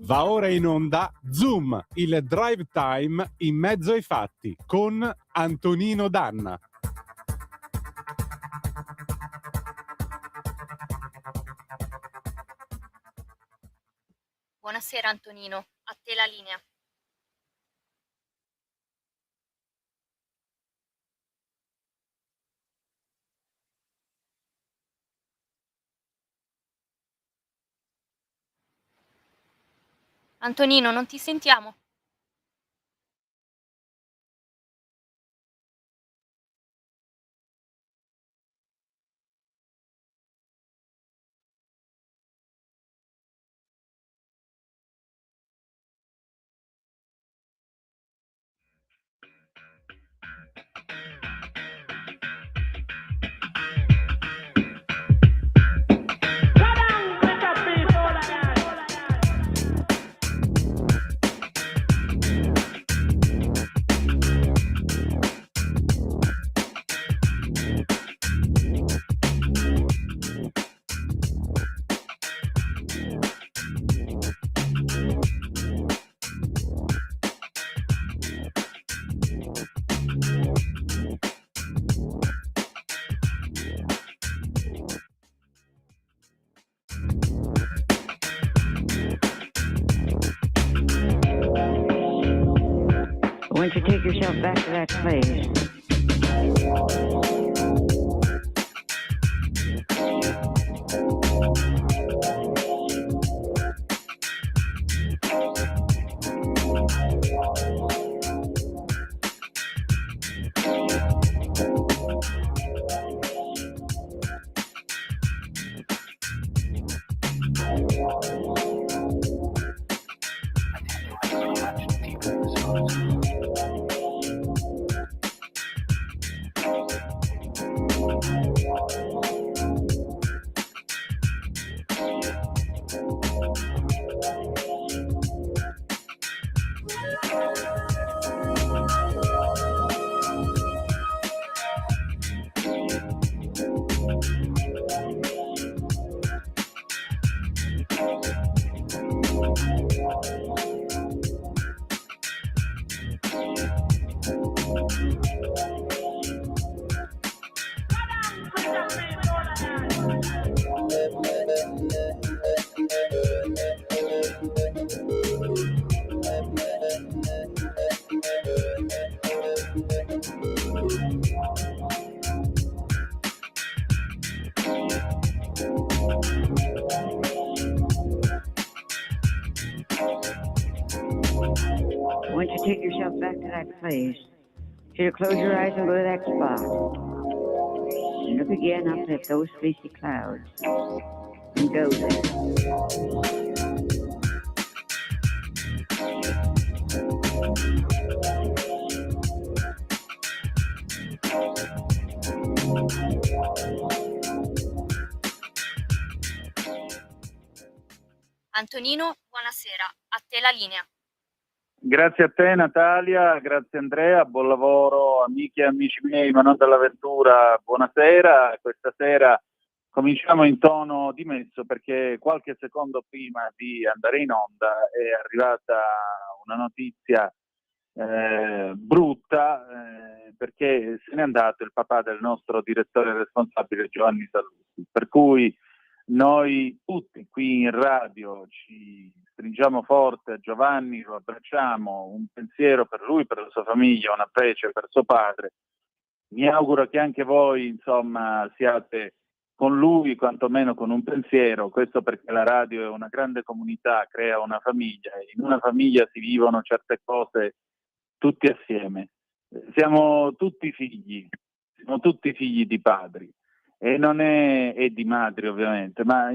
Va ora in onda Zoom, il drive time in mezzo ai fatti con Antonino Danna. Buonasera Antonino, a te la linea. Antonino, non ti sentiamo? Why don't you take yourself back to that place? Why don't you take yourself back to that place? Should you close your eyes and go to that spot? And look again up at those fleecy clouds. And go there. Antonino, buonasera, a te la linea. Grazie a te Natalia, grazie Andrea, buon lavoro amiche e amici miei, ma non dall'avventura, buonasera. Questa sera cominciamo in tono dimesso perché qualche secondo prima di andare in onda è arrivata una notizia brutta perché se n'è andato il papà del nostro direttore responsabile Giovanni Sallusti, per cui noi tutti qui in radio ci stringiamo forte a Giovanni, lo abbracciamo, un pensiero per lui, per la sua famiglia, una fece per suo padre. Mi auguro che anche voi, insomma, siate con lui, quantomeno con un pensiero, questo perché la radio è una grande comunità, crea una famiglia, e in una famiglia si vivono certe cose tutti assieme. Siamo tutti figli di padri. E non è di madri ovviamente, ma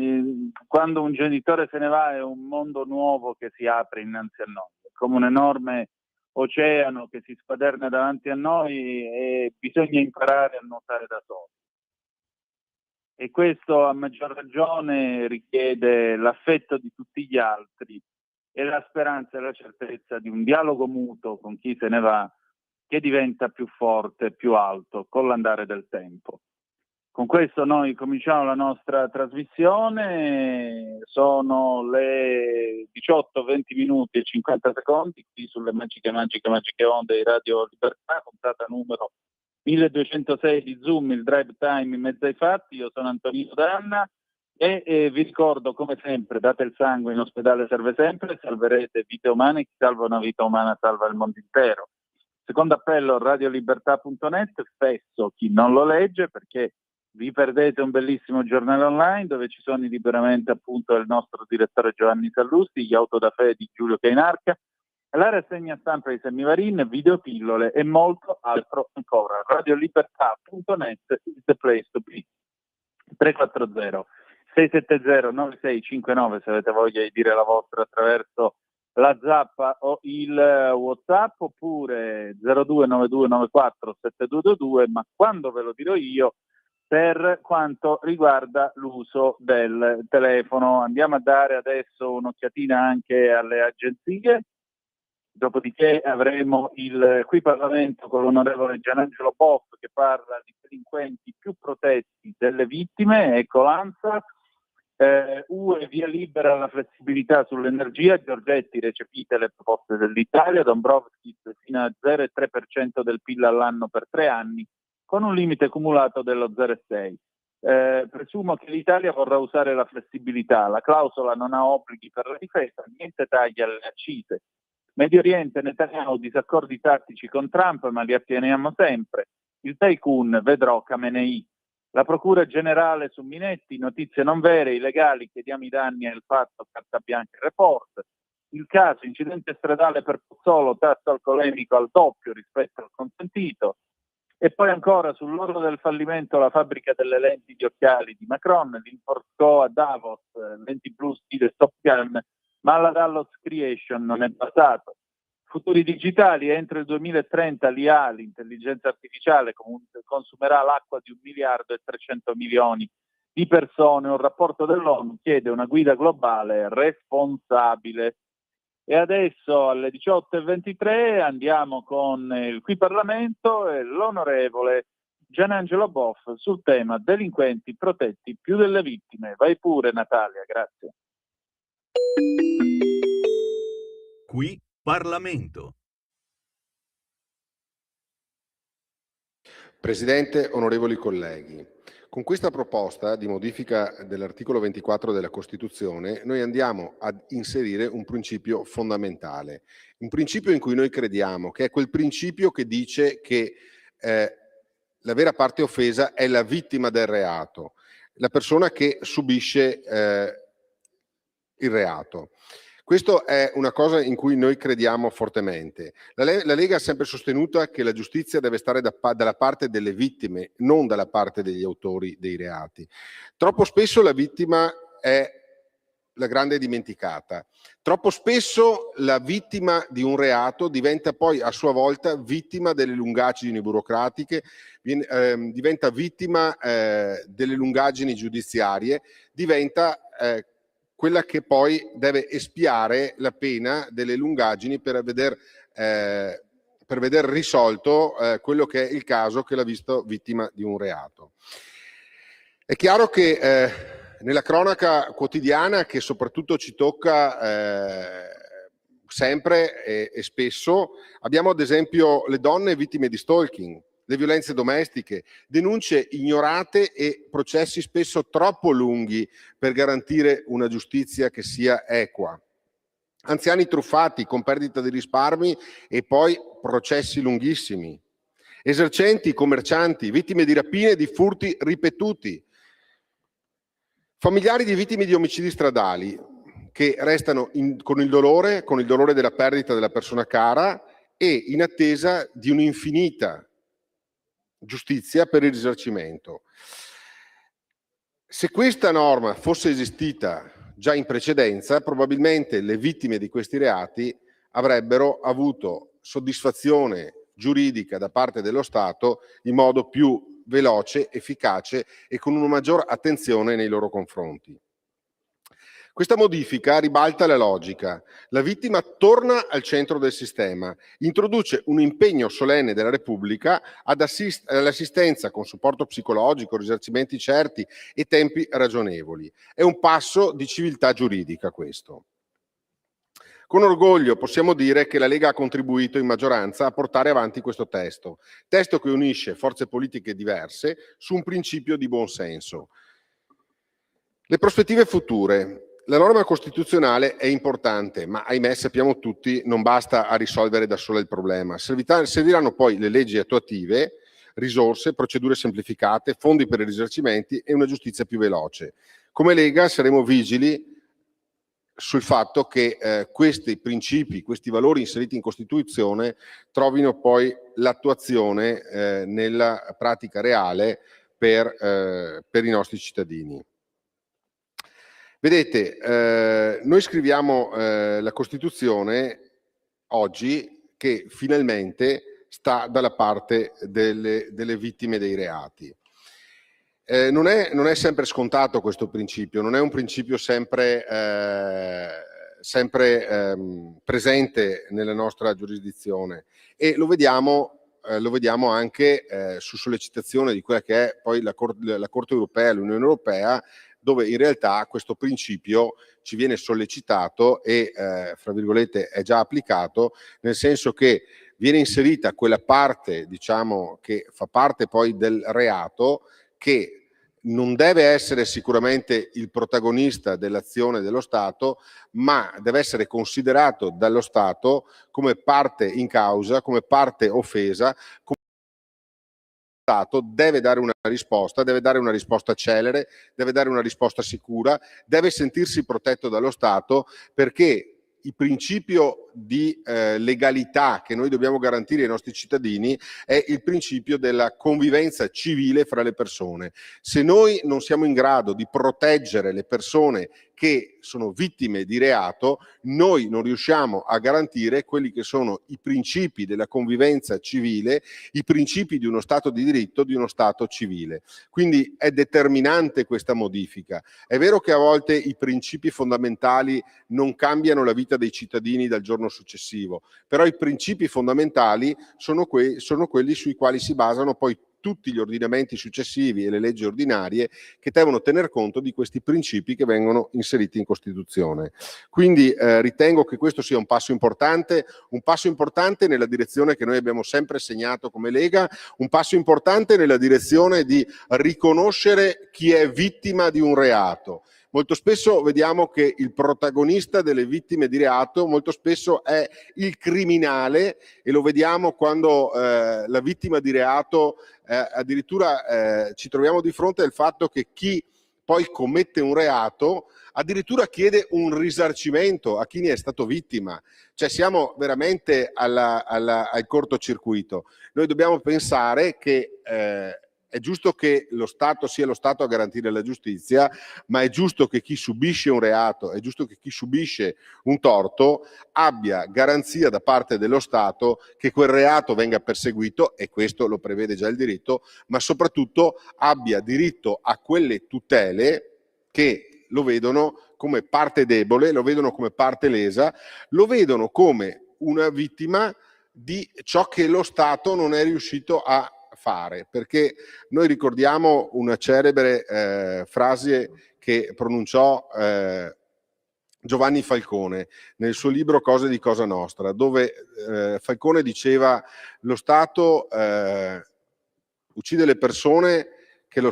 quando un genitore se ne va è un mondo nuovo che si apre innanzi a noi, è come un enorme oceano che si spaderna davanti a noi e bisogna imparare a nuotare da soli. E questo a maggior ragione richiede l'affetto di tutti gli altri e la speranza e la certezza di un dialogo mutuo con chi se ne va, che diventa più forte, più alto con l'andare del tempo. Con questo noi cominciamo la nostra trasmissione, sono le 18:20 minuti e 50 secondi qui sulle magiche onde di Radio Libertà, puntata numero 1206 di Zoom, il drive time in mezzo ai fatti. Io sono Antonino Danna e vi ricordo, come sempre, date il sangue, in ospedale serve sempre, salverete vite umane, chi salva una vita umana salva il mondo intero. Secondo appello, radiolibertà.net, spesso chi non lo legge perché vi perdete un bellissimo giornale online dove ci sono liberamente appunto il nostro direttore Giovanni Sallusti, gli autodafè di Giulio Cainarca, la rassegna stampa di Semivarin, videopillole e molto altro ancora. Radiolibertà.net is the place to be. 340 670 9659 se avete voglia di dire la vostra attraverso la zappa o il WhatsApp, oppure 029294 7222, ma quando ve lo dirò io per quanto riguarda l'uso del telefono. Andiamo a dare adesso un'occhiatina anche alle agenzie, dopodiché avremo il qui Parlamento con l'onorevole Gianangelo Boff che parla di delinquenti più protetti delle vittime, ecco l'ANSA. UE via libera alla flessibilità sull'energia, Giorgetti recepite le proposte dell'Italia, Dombrovskis fino a 0,3% del PIL all'anno per 3 anni, con un limite cumulato dello 0,6. Presumo che l'Italia vorrà usare la flessibilità, la clausola non ha obblighi per la difesa, niente tagli alle accise. Medio Oriente, Netanyahu, disaccordi tattici con Trump, ma li atteniamo sempre. Il tycoon, vedrò Khamenei. La Procura Generale su Minetti, notizie non vere, illegali, chiediamo i danni al fatto, carta bianca e report. Il caso, incidente stradale per Pozzolo, tasso alcolemico al doppio rispetto al consentito. E poi ancora sull'orlo del fallimento la fabbrica delle lenti di occhiali di Macron, l'importò a Davos, lenti blu stile Top Gun, ma la Dallas Creation non è basato. Futuri digitali, entro il 2030 l'IA, l'intelligenza artificiale, consumerà l'acqua di 1 miliardo e 300 milioni di persone. Un rapporto dell'ONU chiede una guida globale responsabile. E adesso alle 18:23 andiamo con il qui Parlamento e l'onorevole Gianangelo Boff sul tema delinquenti protetti più delle vittime. Vai pure Natalia, grazie. Qui Parlamento. Presidente, onorevoli colleghi, con questa proposta di modifica dell'articolo 24 della Costituzione noi andiamo ad inserire un principio fondamentale, un principio in cui noi crediamo, che è quel principio che dice che la vera parte offesa è la vittima del reato, la persona che subisce il reato. Questo è una cosa in cui noi crediamo fortemente. La Lega ha sempre sostenuto che la giustizia deve stare dalla parte delle vittime, non dalla parte degli autori dei reati. Troppo spesso la vittima è la grande dimenticata. Troppo spesso la vittima di un reato diventa poi a sua volta vittima delle lungaggini burocratiche, diventa vittima delle lungaggini giudiziarie, diventa quella che poi deve espiare la pena delle lungaggini per veder risolto quello che è il caso che l'ha visto vittima di un reato. È chiaro che nella cronaca quotidiana, che soprattutto ci tocca sempre e spesso, abbiamo ad esempio le donne vittime di stalking, le violenze domestiche, denunce ignorate e processi spesso troppo lunghi per garantire una giustizia che sia equa. Anziani truffati con perdita di risparmi e poi processi lunghissimi. Esercenti, commercianti, vittime di rapine e di furti ripetuti. Familiari di vittime di omicidi stradali che restano con il dolore della perdita della persona cara e in attesa di un'infinita giustizia per il risarcimento. Se questa norma fosse esistita già in precedenza, probabilmente le vittime di questi reati avrebbero avuto soddisfazione giuridica da parte dello Stato in modo più veloce, efficace e con una maggior attenzione nei loro confronti. Questa modifica ribalta la logica. La vittima torna al centro del sistema, introduce un impegno solenne della Repubblica all'assistenza con supporto psicologico, risarcimenti certi e tempi ragionevoli. È un passo di civiltà giuridica questo. Con orgoglio possiamo dire che la Lega ha contribuito in maggioranza a portare avanti questo testo che unisce forze politiche diverse su un principio di buonsenso. Le prospettive future. La norma costituzionale è importante, ma ahimè sappiamo tutti non basta a risolvere da sola il problema. Serviranno poi le leggi attuative, risorse, procedure semplificate, fondi per i risarcimenti e una giustizia più veloce. Come Lega saremo vigili sul fatto che questi principi, questi valori inseriti in Costituzione trovino poi l'attuazione nella pratica reale per i nostri cittadini. Vedete, noi scriviamo la Costituzione oggi che finalmente sta dalla parte delle vittime dei reati. Non è sempre scontato questo principio, non è un principio sempre presente nella nostra giurisdizione e lo vediamo anche su sollecitazione di quella che è poi la Corte Europea, l'Unione Europea, dove in realtà questo principio ci viene sollecitato e, fra virgolette, è già applicato, nel senso che viene inserita quella parte, diciamo, che fa parte poi del reato, che non deve essere sicuramente il protagonista dell'azione dello Stato, ma deve essere considerato dallo Stato come parte in causa, come parte offesa, Stato deve dare una risposta celere, deve dare una risposta sicura, deve sentirsi protetto dallo Stato, perché il principio di legalità che noi dobbiamo garantire ai nostri cittadini è il principio della convivenza civile fra le persone. Se noi non siamo in grado di proteggere le persone che sono vittime di reato, noi non riusciamo a garantire quelli che sono i principi della convivenza civile, i principi di uno Stato di diritto, di uno Stato civile. Quindi è determinante questa modifica. È vero che a volte i principi fondamentali non cambiano la vita dei cittadini dal giorno successivo, però i principi fondamentali sono quelli sui quali si basano poi tutti gli ordinamenti successivi e le leggi ordinarie che devono tener conto di questi principi che vengono inseriti in Costituzione. Quindi ritengo che questo sia un passo importante nella direzione che noi abbiamo sempre segnato come Lega, un passo importante nella direzione di riconoscere chi è vittima di un reato. Molto spesso vediamo che il protagonista delle vittime di reato molto spesso è il criminale e lo vediamo quando la vittima di reato addirittura ci troviamo di fronte al fatto che chi poi commette un reato addirittura chiede un risarcimento a chi ne è stato vittima. Cioè siamo veramente al cortocircuito. Noi dobbiamo pensare che è giusto che lo Stato sia lo Stato a garantire la giustizia, ma è giusto che chi subisce un reato, è giusto che chi subisce un torto abbia garanzia da parte dello Stato che quel reato venga perseguito, e questo lo prevede già il diritto, ma soprattutto abbia diritto a quelle tutele che lo vedono come parte debole, lo vedono come parte lesa, lo vedono come una vittima di ciò che lo Stato non è riuscito a fare, perché noi ricordiamo una celebre frase che pronunciò Giovanni Falcone nel suo libro Cose di Cosa Nostra, dove Falcone diceva: lo Stato uccide le persone che lo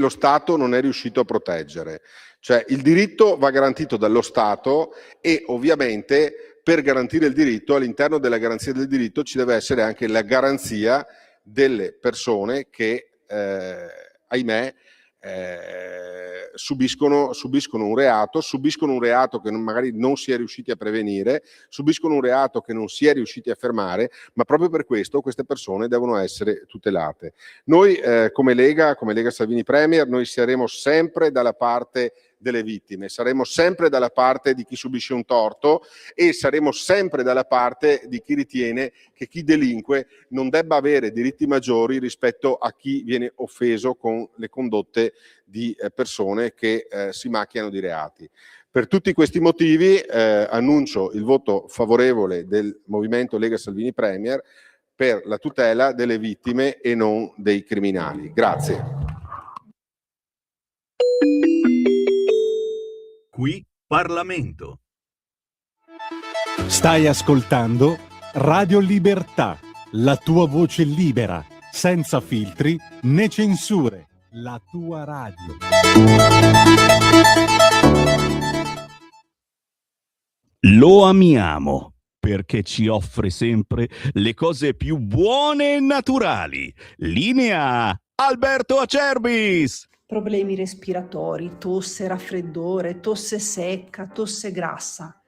Stato non è riuscito a proteggere. Cioè il diritto va garantito dallo Stato e ovviamente per garantire il diritto, all'interno della garanzia del diritto ci deve essere anche la garanzia delle persone che, ahimè, subiscono un reato che magari non si è riusciti a prevenire, subiscono un reato che non si è riusciti a fermare, ma proprio per questo queste persone devono essere tutelate. Noi come Lega Salvini Premier, noi saremo sempre dalla parte delle vittime, saremo sempre dalla parte di chi subisce un torto e saremo sempre dalla parte di chi ritiene che chi delinque non debba avere diritti maggiori rispetto a chi viene offeso con le condotte di persone che si macchiano di reati. Per tutti questi motivi annuncio il voto favorevole del Movimento Lega Salvini Premier per la tutela delle vittime e non dei criminali. Grazie. Qui Parlamento. Stai ascoltando Radio Libertà, la tua voce libera, senza filtri né censure, la tua radio. Lo amiamo perché ci offre sempre le cose più buone e naturali. Linea Alberto Acerbis. Problemi respiratori, tosse, raffreddore, tosse secca, tosse grassa.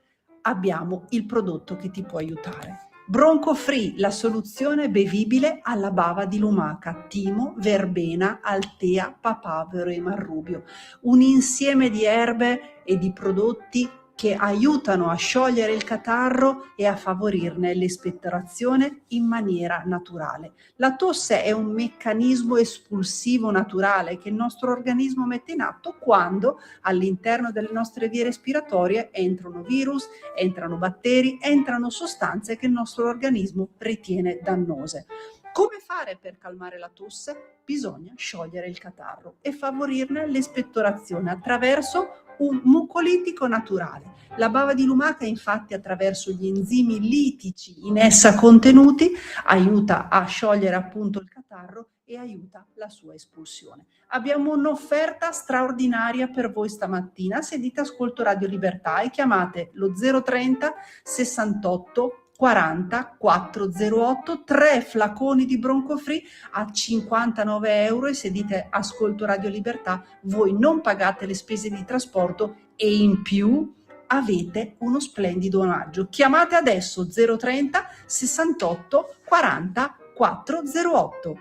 Abbiamo il prodotto che ti può aiutare. Bronco Free, la soluzione bevibile alla bava di lumaca, timo, verbena, altea, papavero e marrubio. Un insieme di erbe e di prodotti che aiutano a sciogliere il catarro e a favorirne l'espettorazione in maniera naturale. La tosse è un meccanismo espulsivo naturale che il nostro organismo mette in atto quando all'interno delle nostre vie respiratorie entrano virus, entrano batteri, entrano sostanze che il nostro organismo ritiene dannose. Come fare per calmare la tosse? Bisogna sciogliere il catarro e favorirne l'espettorazione attraverso un mucolitico naturale. La bava di lumaca, infatti, attraverso gli enzimi litici in essa contenuti, aiuta a sciogliere appunto il catarro e aiuta la sua espulsione. Abbiamo un'offerta straordinaria per voi stamattina. Se dite ascolto Radio Libertà e chiamate lo 030 68 40 408, 3 flaconi di Bronco Free a 59 euro, e se dite ascolto Radio Libertà voi non pagate le spese di trasporto e in più avete uno splendido omaggio. Chiamate adesso 030 68 40 408.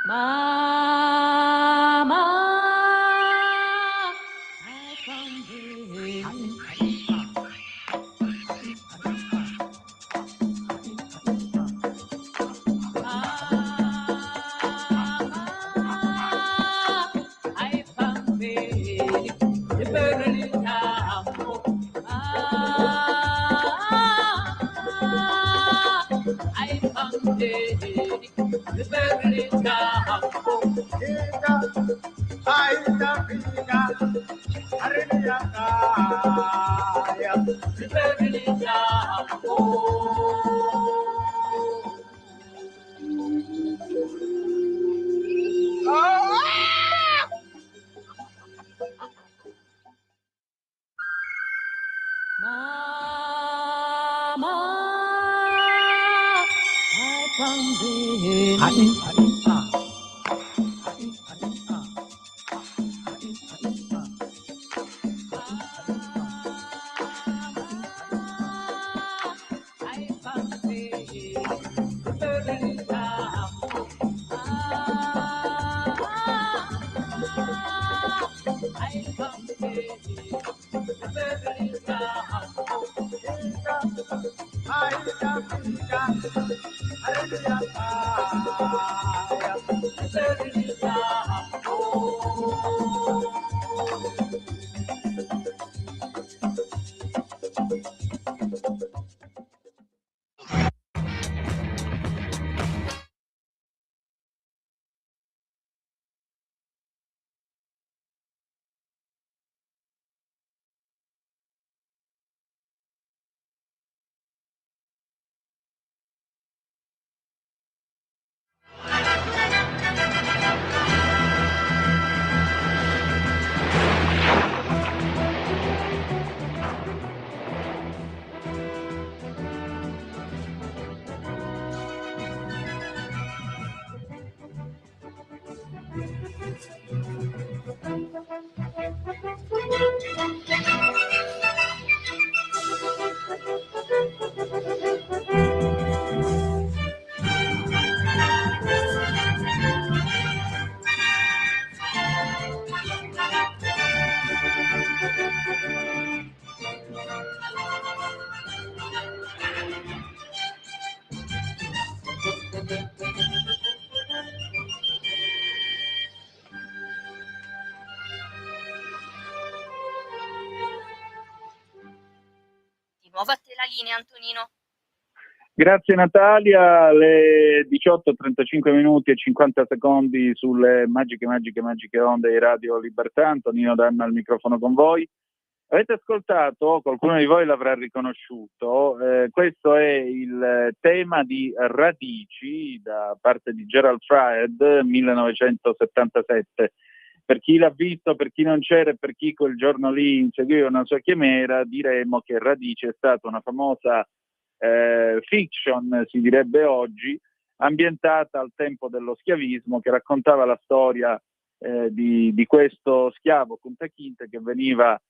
Mama, nuovo. A te la linea, Antonino. Grazie Natalia, le 18:35 minuti e 50 secondi sulle magiche onde di Radio Libertà. Antonino Danna al microfono con voi. Avete ascoltato, qualcuno di voi l'avrà riconosciuto, questo è il tema di Radici da parte di Gerald Fried, 1977. Per chi l'ha visto, per chi non c'era e per chi quel giorno lì inseguiva una sua chimera, diremo che Radici è stata una famosa fiction, si direbbe oggi, ambientata al tempo dello schiavismo, che raccontava la storia di questo schiavo Kunta Kinte che veniva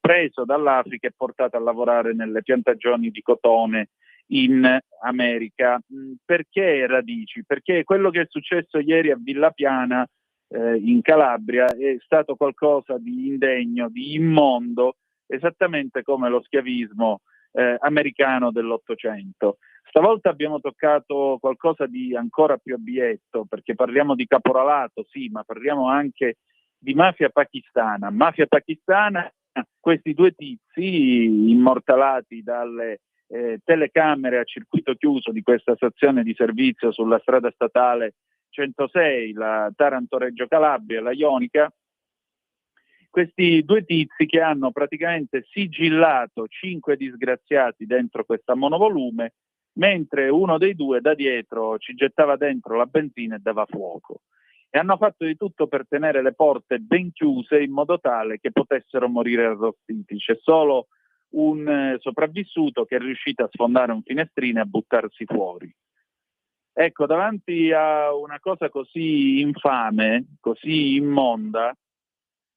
preso dall'Africa e portato a lavorare nelle piantagioni di cotone in America. Perché Radici? Perché quello che è successo ieri a Villa Piana in Calabria è stato qualcosa di indegno, di immondo, esattamente come lo schiavismo americano dell'Ottocento. Stavolta abbiamo toccato qualcosa di ancora più abietto, perché parliamo di caporalato, sì, ma parliamo anche di mafia pakistana. Mafia pakistana, questi due tizi immortalati dalle telecamere a circuito chiuso di questa stazione di servizio sulla strada statale 106, la Taranto-Reggio Calabria, la Ionica, questi due tizi che hanno praticamente sigillato 5 disgraziati dentro questa monovolume, mentre uno dei due da dietro ci gettava dentro la benzina e dava fuoco. E hanno fatto di tutto per tenere le porte ben chiuse in modo tale che potessero morire arrostiti. C'è solo un sopravvissuto che è riuscito a sfondare un finestrino e a buttarsi fuori. Ecco, davanti a una cosa così infame, così immonda,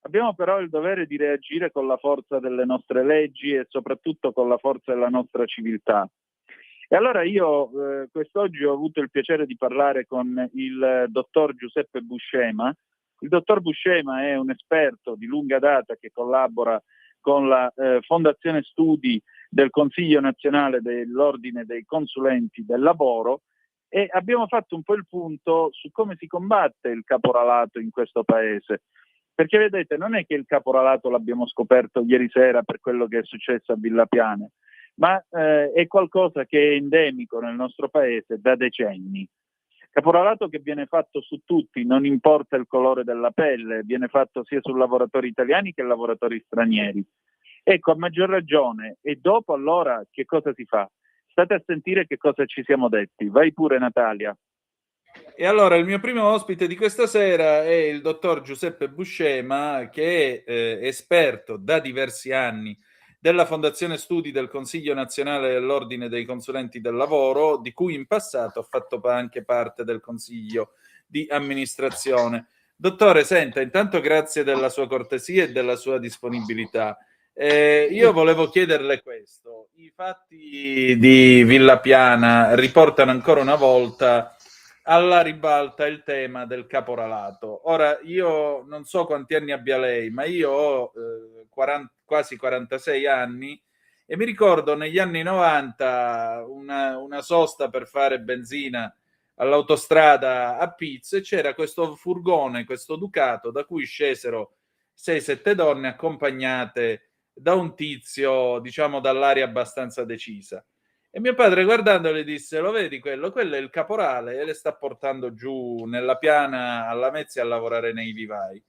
abbiamo però il dovere di reagire con la forza delle nostre leggi e soprattutto con la forza della nostra civiltà. E allora io quest'oggi ho avuto il piacere di parlare con il dottor Giuseppe Buscema. Il dottor Buscema è un esperto di lunga data che collabora con la Fondazione Studi del Consiglio Nazionale dell'Ordine dei Consulenti del Lavoro, e abbiamo fatto un po' il punto su come si combatte il caporalato in questo paese. Perché vedete, non è che il caporalato l'abbiamo scoperto ieri sera per quello che è successo a Villa Piana, ma è qualcosa che è endemico nel nostro paese da decenni. Caporalato che viene fatto su tutti, non importa il colore della pelle, viene fatto sia su lavoratori italiani che lavoratori stranieri. Ecco, a maggior ragione. E dopo allora che cosa si fa? State a sentire che cosa ci siamo detti. Vai pure Natalia. E allora il mio primo ospite di questa sera è il dottor Giuseppe Buscema, che è esperto da diversi anni della Fondazione Studi del Consiglio Nazionale dell'Ordine dei Consulenti del Lavoro, di cui in passato ha fatto anche parte del Consiglio di amministrazione. Dottore, senta, intanto grazie della sua cortesia e della sua disponibilità. Io volevo chiederle questo. I fatti di Villa Piana riportano ancora una volta alla ribalta il tema del caporalato. Ora, io non so quanti anni abbia lei, ma io ho quasi 46 anni e mi ricordo negli anni 90 una sosta per fare benzina all'autostrada a Piz, e c'era questo furgone, questo Ducato, da cui scesero 6-7 donne accompagnate da un tizio, diciamo, dall'aria abbastanza decisa. E mio padre, guardando, le disse: lo vedi quello è il caporale, e le sta portando giù nella Piana alla Lamezia a lavorare nei vivai.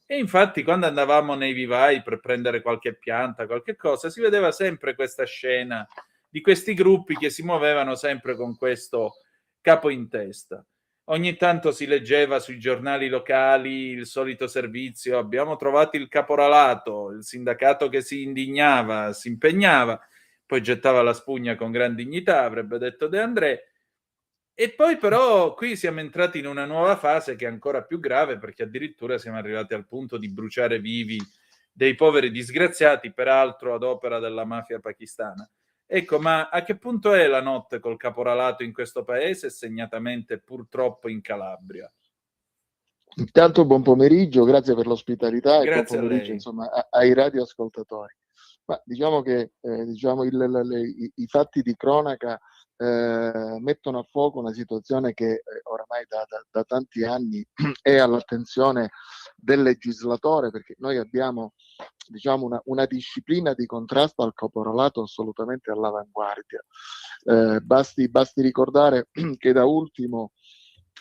E infatti quando andavamo nei vivai per prendere qualche pianta, qualche cosa, si vedeva sempre questa scena di questi gruppi che si muovevano sempre con questo capo in testa. Ogni tanto si leggeva sui giornali locali il solito servizio: abbiamo trovato il caporalato, il sindacato che si indignava, si impegnava, poi gettava la spugna con gran dignità, avrebbe detto De André. E poi però qui siamo entrati in una nuova fase che è ancora più grave, perché addirittura siamo arrivati al punto di bruciare vivi dei poveri disgraziati, peraltro ad opera della mafia pakistana. Ecco, ma a che punto è la notte col caporalato in questo paese, e segnatamente purtroppo in Calabria? Intanto buon pomeriggio, grazie per l'ospitalità e Grazie buon pomeriggio, insomma, ai radioascoltatori. Ma diciamo che i fatti di cronaca mettono a fuoco una situazione che oramai da tanti anni è all'attenzione del legislatore, perché noi abbiamo diciamo una disciplina di contrasto al caporalato assolutamente all'avanguardia. Basti ricordare che da ultimo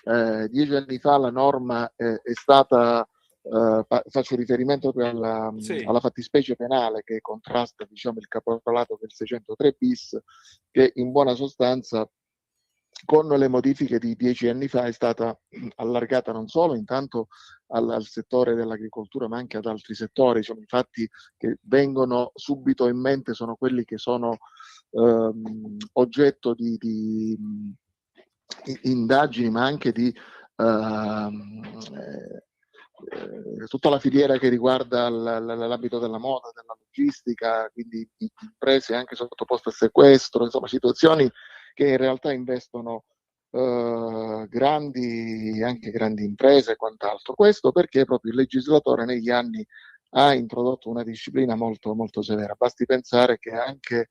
10 anni fa la norma è stata, faccio riferimento proprio alla fattispecie penale che contrasta, diciamo, il caporalato del 603 bis, che in buona sostanza con le modifiche di 10 anni fa è stata allargata non solo intanto al settore dell'agricoltura, ma anche ad altri settori. Diciamo, infatti che vengono subito in mente sono quelli che sono oggetto di indagini, ma anche di tutta la filiera che riguarda l'ambito della moda, della logistica, quindi imprese anche sottoposte a sequestro, insomma situazioni che in realtà investono anche grandi imprese e quant'altro. Questo perché proprio il legislatore negli anni ha introdotto una disciplina molto, molto severa. Basti pensare che anche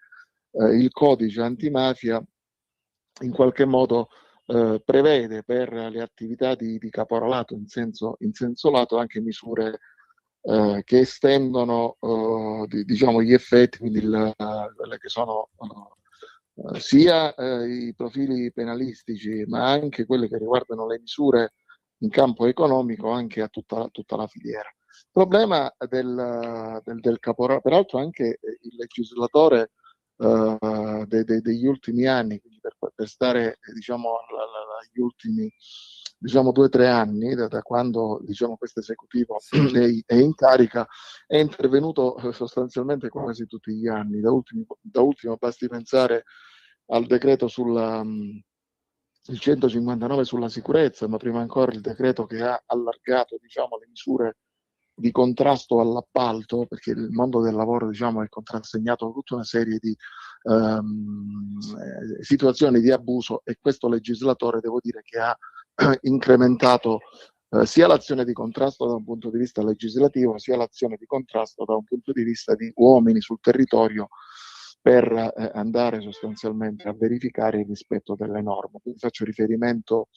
il codice antimafia in qualche modo prevede per le attività di caporalato in senso lato anche misure che estendono diciamo gli effetti, quindi quelle che sono sia i profili penalistici, ma anche quelle che riguardano le misure in campo economico anche a tutta la filiera. Il problema del caporalato, peraltro anche il legislatore degli ultimi anni, quindi per stare diciamo agli ultimi 2 o 3 anni da quando diciamo questo esecutivo è in carica, è intervenuto sostanzialmente quasi tutti gli anni. Da ultimo basti pensare al decreto il 159 sulla sicurezza, ma prima ancora il decreto che ha allargato diciamo le misure di contrasto all'appalto, perché il mondo del lavoro diciamo è contrassegnato da tutta una serie di situazioni di abuso, e questo legislatore devo dire che ha incrementato sia l'azione di contrasto da un punto di vista legislativo, sia l'azione di contrasto da un punto di vista di uomini sul territorio per andare sostanzialmente a verificare il rispetto delle norme. Quindi faccio riferimento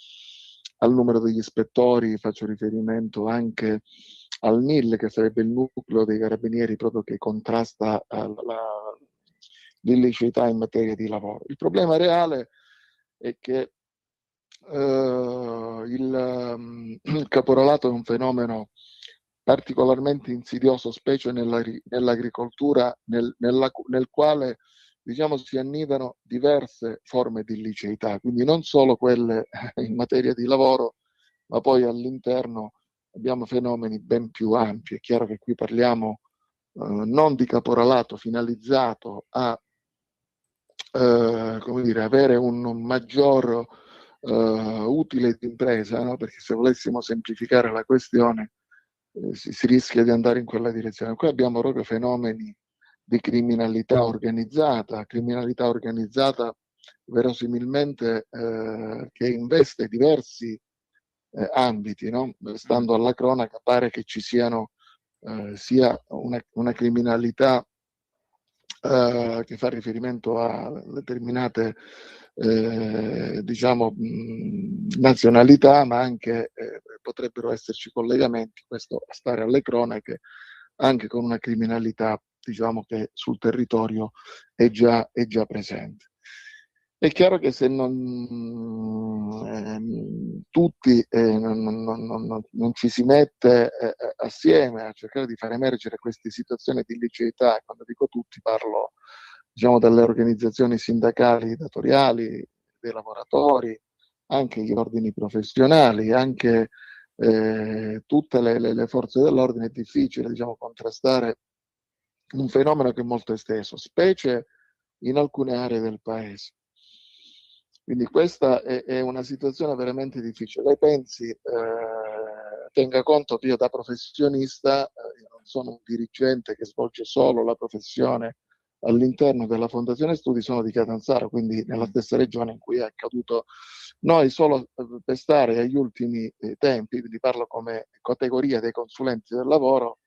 al numero degli ispettori, faccio riferimento anche al NIL, che sarebbe il nucleo dei carabinieri proprio che contrasta l'illiceità in materia di lavoro. Il problema reale è che il caporalato è un fenomeno particolarmente insidioso, specie nell'agricoltura, nel quale diciamo si annidano diverse forme di illiceità, quindi non solo quelle in materia di lavoro, ma poi all'interno abbiamo fenomeni ben più ampi. È chiaro che qui parliamo non di caporalato finalizzato a come dire, avere un maggior utile d'impresa, no? Perché se volessimo semplificare la questione si rischia di andare in quella direzione. Qui abbiamo proprio fenomeni di criminalità organizzata verosimilmente che investe diversi ambiti, no? Stando alla cronaca pare che ci siano sia una criminalità che fa riferimento a determinate diciamo nazionalità, ma anche potrebbero esserci collegamenti, questo a stare alle cronache, anche con una criminalità diciamo che sul territorio è già presente. È chiaro che se tutti non ci si mette assieme a cercare di far emergere queste situazioni di illiceità, e quando dico tutti parlo diciamo delle organizzazioni sindacali datoriali, dei lavoratori, anche gli ordini professionali, anche tutte le forze dell'ordine, è difficile diciamo contrastare un fenomeno che è molto esteso, specie in alcune aree del paese. Quindi questa è una situazione veramente difficile. Lei pensi, tenga conto che io da professionista, io non sono un dirigente che svolge solo la professione all'interno della Fondazione Studi, sono di Catanzaro, quindi nella stessa regione in cui è accaduto. Noi solo per stare agli ultimi tempi, quindi parlo come categoria dei consulenti del lavoro,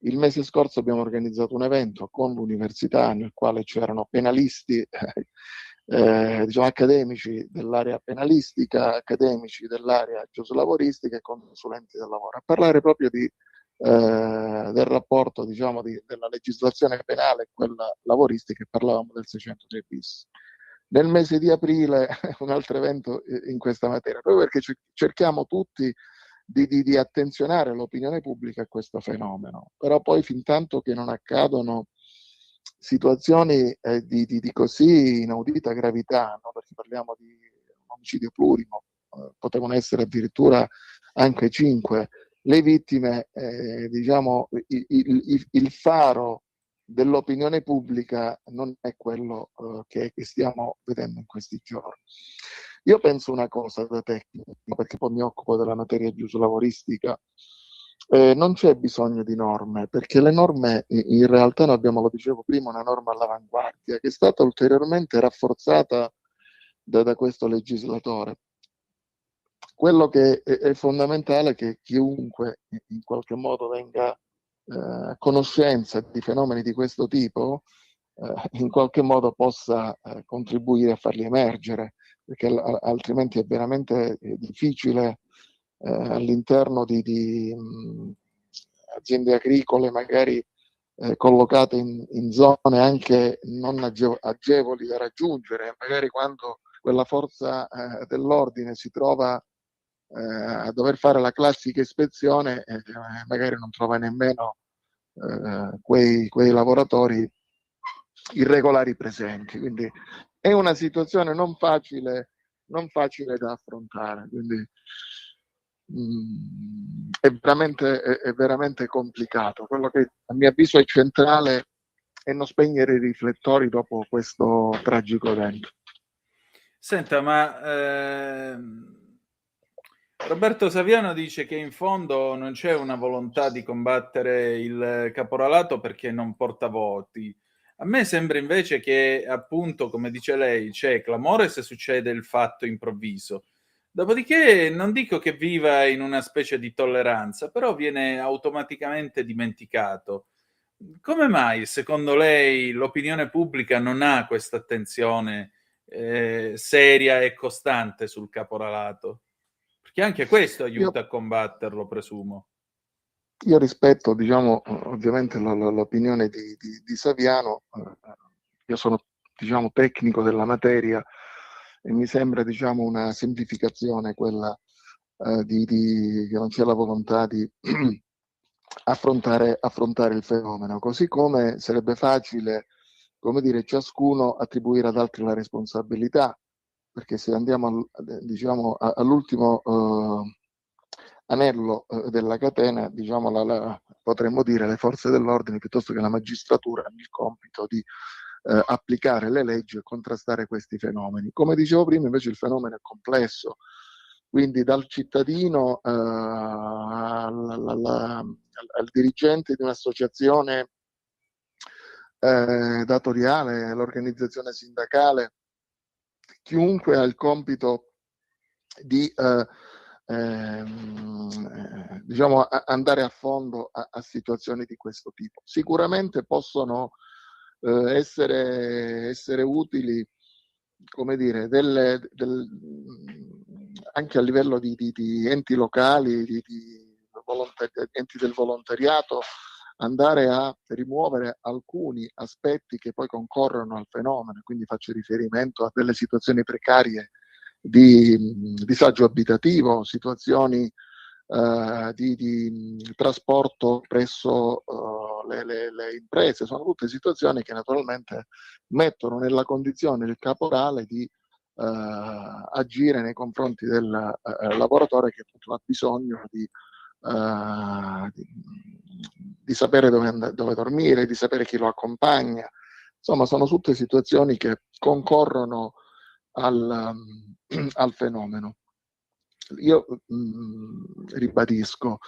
il mese scorso abbiamo organizzato un evento con l'università nel quale c'erano penalisti, diciamo accademici dell'area penalistica, accademici dell'area giuslavoristica e consulenti del lavoro, a parlare proprio di del rapporto, diciamo, della legislazione penale e quella lavoristica, che parlavamo del 603 bis. Nel mese di aprile un altro evento in questa materia, proprio perché cerchiamo tutti di attenzionare l'opinione pubblica a questo fenomeno, però poi fin tanto che non accadono situazioni di così inaudita gravità, no? Perché parliamo di un omicidio plurimo, potevano essere addirittura anche 5, le vittime, diciamo, il faro dell'opinione pubblica non è quello che stiamo vedendo in questi giorni. Io penso una cosa da tecnico, perché poi mi occupo della materia giuslavoristica. Non c'è bisogno di norme, perché le norme in realtà, noi abbiamo, lo dicevo prima, una norma all'avanguardia che è stata ulteriormente rafforzata da questo legislatore. Quello che è fondamentale è che chiunque in qualche modo venga a conoscenza di fenomeni di questo tipo, in qualche modo possa contribuire a farli emergere, perché altrimenti è veramente difficile all'interno di aziende agricole, magari collocate in zone anche non agevoli da raggiungere, magari quando quella forza dell'ordine si trova a dover fare la classica ispezione, magari non trova nemmeno quei lavoratori irregolari presenti. Quindi è una situazione non facile da affrontare. Quindi è veramente complicato. Quello che a mio avviso è centrale è non spegnere i riflettori dopo questo tragico evento. Senta, ma Roberto Saviano dice che in fondo non c'è una volontà di combattere il caporalato perché non porta voti. A me sembra invece che, appunto, come dice lei, c'è clamore se succede il fatto improvviso. Dopodiché non dico che viva in una specie di tolleranza, però viene automaticamente dimenticato. Come mai, secondo lei, l'opinione pubblica non ha questa attenzione seria e costante sul caporalato? Perché anche questo aiuta a combatterlo, presumo. Io rispetto, diciamo, ovviamente l'opinione di Saviano. Io sono, diciamo, tecnico della materia e mi sembra, diciamo, una semplificazione quella che non c'è la volontà di affrontare il fenomeno, così come sarebbe facile, come dire, ciascuno attribuire ad altri la responsabilità, perché se andiamo diciamo, all'ultimo anello della catena, diciamo, potremmo dire le forze dell'ordine piuttosto che la magistratura hanno il compito di applicare le leggi e contrastare questi fenomeni. Come dicevo prima, invece, il fenomeno è complesso, quindi dal cittadino al dirigente di un'associazione datoriale, l'organizzazione sindacale, chiunque ha il compito di diciamo, andare a fondo a situazioni di questo tipo. Sicuramente possono essere utili, come dire, anche a livello di enti locali, enti del volontariato, andare a rimuovere alcuni aspetti che poi concorrono al fenomeno. Quindi faccio riferimento a delle situazioni precarie di disagio abitativo, situazioni di trasporto presso le imprese. Sono tutte situazioni che naturalmente mettono nella condizione il caporale di agire nei confronti del lavoratore, che appunto ha bisogno di sapere dove dormire, di sapere chi lo accompagna. Insomma, sono tutte situazioni che concorrono al fenomeno. Io ribadisco,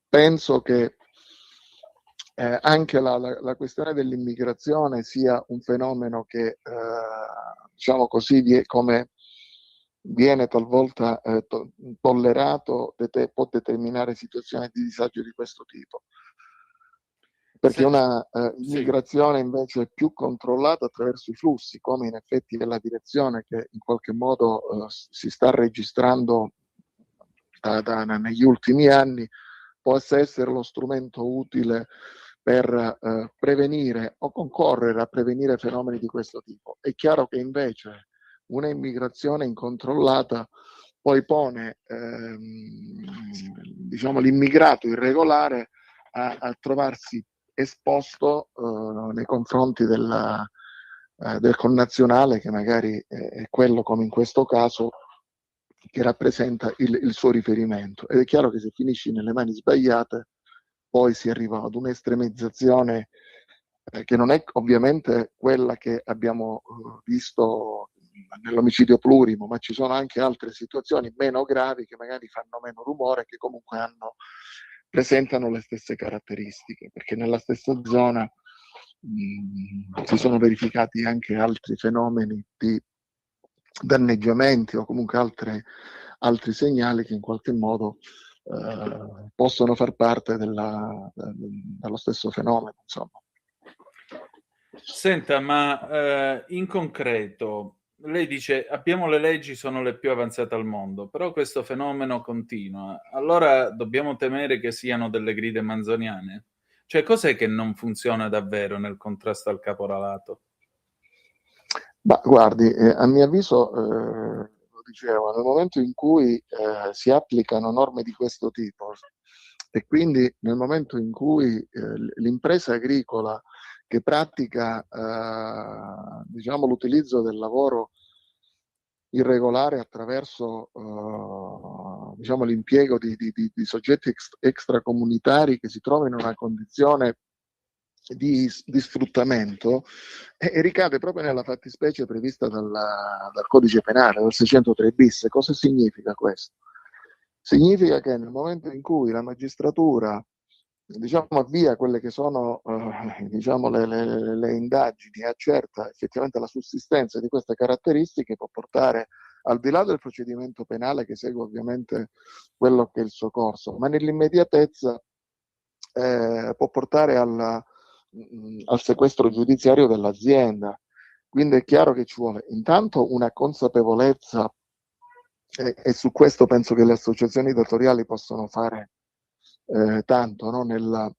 penso che anche la questione dell'immigrazione sia un fenomeno che, diciamo così, come viene talvolta tollerato, può determinare situazioni di disagio di questo tipo. Perché una immigrazione invece più controllata attraverso i flussi, come in effetti è la direzione che in qualche modo si sta registrando negli ultimi anni, possa essere lo strumento utile per prevenire o concorrere a prevenire fenomeni di questo tipo. È chiaro che invece una immigrazione incontrollata poi pone diciamo, l'immigrato irregolare a trovarsi esposto nei confronti del connazionale che magari è quello, come in questo caso, che rappresenta il suo riferimento. Ed è chiaro che se finisci nelle mani sbagliate poi si arriva ad un'estremizzazione che non è ovviamente quella che abbiamo visto nell'omicidio plurimo, ma ci sono anche altre situazioni meno gravi che magari fanno meno rumore, che comunque presentano le stesse caratteristiche, perché nella stessa zona si sono verificati anche altri fenomeni di danneggiamenti o comunque altri segnali che in qualche modo possono far parte dello stesso fenomeno, insomma. Senta, ma in concreto, lei dice abbiamo le leggi, sono le più avanzate al mondo, però questo fenomeno continua. Allora dobbiamo temere che siano delle gride manzoniane? Cioè, cos'è che non funziona davvero nel contrasto al caporalato? Ma guardi, a mio avviso, lo dicevo, nel momento in cui si applicano norme di questo tipo e quindi nel momento in cui l'impresa agricola che pratica diciamo, l'utilizzo del lavoro irregolare attraverso diciamo, l'impiego di soggetti extracomunitari che si trovano in una condizione di sfruttamento e ricade proprio nella fattispecie prevista dal codice penale, dal 603 bis. Cosa significa questo? Significa che nel momento in cui la magistratura diciamo, avvia quelle che sono diciamo, le indagini e accerta effettivamente la sussistenza di queste caratteristiche, può portare, al di là del procedimento penale che segue ovviamente quello che è il suo corso, ma nell'immediatezza può portare al sequestro giudiziario dell'azienda. Quindi è chiaro che ci vuole intanto una consapevolezza e su questo penso che le associazioni datoriali possono fare tanto, no? Nel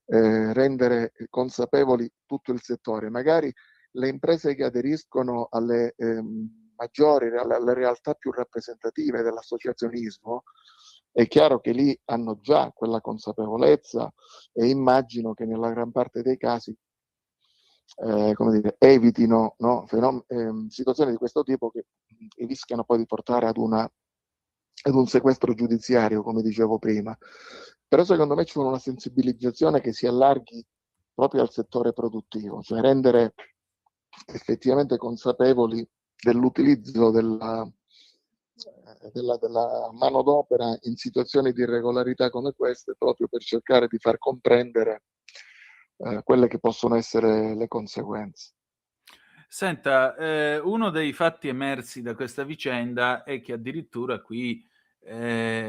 rendere consapevoli tutto il settore. Magari le imprese che aderiscono alle maggiori, alle realtà più rappresentative dell'associazionismo, è chiaro che lì hanno già quella consapevolezza e immagino che nella gran parte dei casi come dire, evitino, no? Situazioni di questo tipo che rischiano poi di portare ad un sequestro giudiziario, come dicevo prima. Però secondo me ci vuole una sensibilizzazione che si allarghi proprio al settore produttivo, cioè rendere effettivamente consapevoli dell'utilizzo della manodopera in situazioni di irregolarità come queste, proprio per cercare di far comprendere quelle che possono essere le conseguenze. Senta, uno dei fatti emersi da questa vicenda è che addirittura qui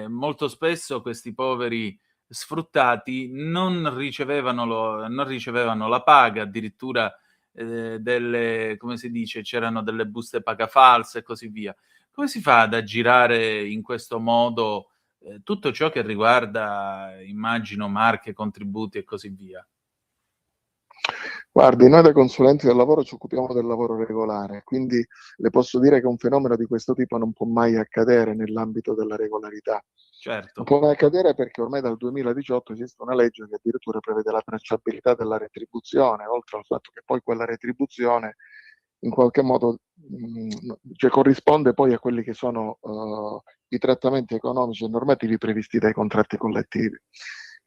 molto spesso questi poveri sfruttati non ricevevano la paga, addirittura come si dice, c'erano delle buste paga false e così via. Come si fa ad aggirare in questo modo tutto ciò che riguarda, immagino, marche, contributi e così via? Guardi, noi da consulenti del lavoro ci occupiamo del lavoro regolare, quindi le posso dire che un fenomeno di questo tipo non può mai accadere nell'ambito della regolarità. Certo. Non può mai accadere perché ormai dal 2018 esiste una legge che addirittura prevede la tracciabilità della retribuzione, oltre al fatto che poi quella retribuzione in qualche modo cioè corrisponde poi a quelli che sono i trattamenti economici e normativi previsti dai contratti collettivi.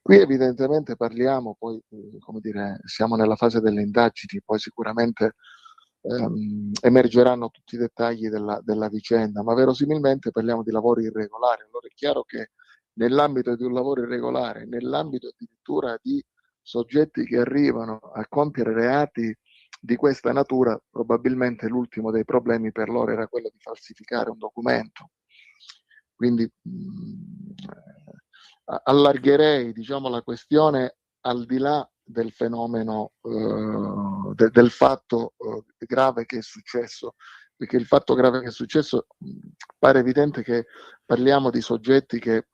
Qui evidentemente parliamo, poi come dire, siamo nella fase delle indagini, poi sicuramente emergeranno tutti i dettagli della vicenda, ma verosimilmente parliamo di lavori irregolari. Allora è chiaro che nell'ambito di un lavoro irregolare, nell'ambito addirittura di soggetti che arrivano a compiere reati di questa natura, probabilmente l'ultimo dei problemi per loro era quello di falsificare un documento. Quindi allargherei, diciamo, la questione al di là del fenomeno del fatto grave che è successo, perché il fatto grave che è successo pare evidente che parliamo di soggetti che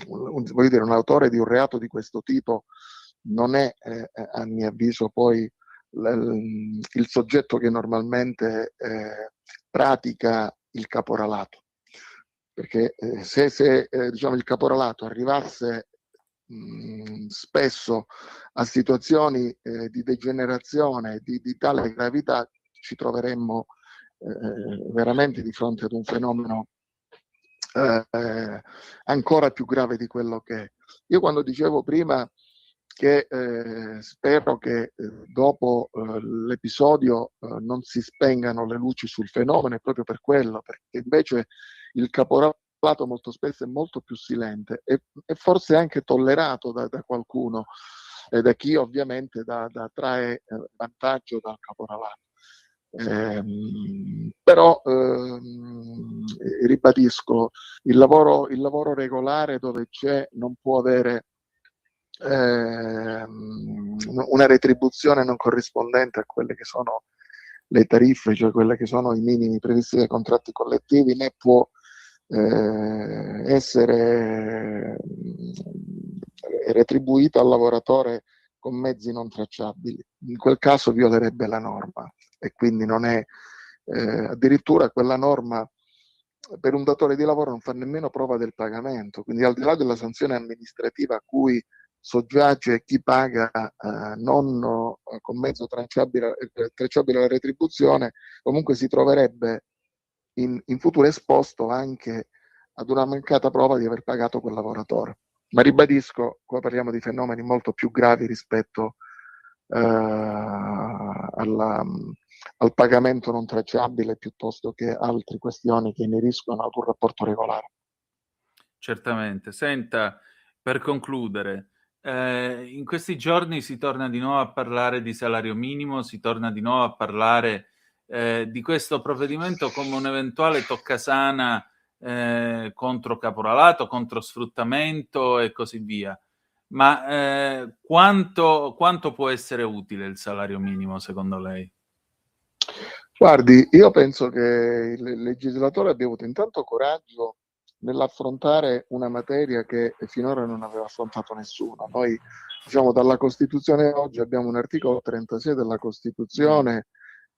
voglio dire, un autore di un reato di questo tipo non è, a mio avviso, poi il soggetto che normalmente pratica il caporalato. Perché se diciamo, il caporalato arrivasse spesso a situazioni di degenerazione di tale gravità, ci troveremmo veramente di fronte ad un fenomeno ancora più grave di quello che è. Io quando dicevo prima che spero che dopo l'episodio non si spengano le luci sul fenomeno, è proprio per quello, perché invece il caporalato molto spesso è molto più silente e forse anche tollerato da qualcuno e da chi ovviamente trae vantaggio dal caporalato. Però ribadisco, il lavoro regolare dove c'è non può avere una retribuzione non corrispondente a quelle che sono le tariffe, cioè quelle che sono i minimi previsti dai contratti collettivi, né può essere retribuita al lavoratore con mezzi non tracciabili. In quel caso violerebbe la norma e quindi non è addirittura quella norma per un datore di lavoro non fa nemmeno prova del pagamento, quindi al di là della sanzione amministrativa a cui soggiace chi paga non con mezzo tracciabile la retribuzione, comunque si troverebbe in futuro esposto anche ad una mancata prova di aver pagato quel lavoratore. Ma ribadisco, qua parliamo di fenomeni molto più gravi rispetto al pagamento non tracciabile piuttosto che altre questioni che ineriscono ad un rapporto regolare. Certamente. Senta, per concludere, in questi giorni si torna di nuovo a parlare di salario minimo, si torna di nuovo a parlare di questo provvedimento come un eventuale toccasana contro caporalato, contro sfruttamento e così via. Ma quanto può essere utile il salario minimo secondo lei? Guardi, io penso che il legislatore abbia avuto intanto coraggio nell'affrontare una materia che finora non aveva affrontato nessuno. Noi, diciamo, dalla Costituzione oggi abbiamo un articolo 36 della Costituzione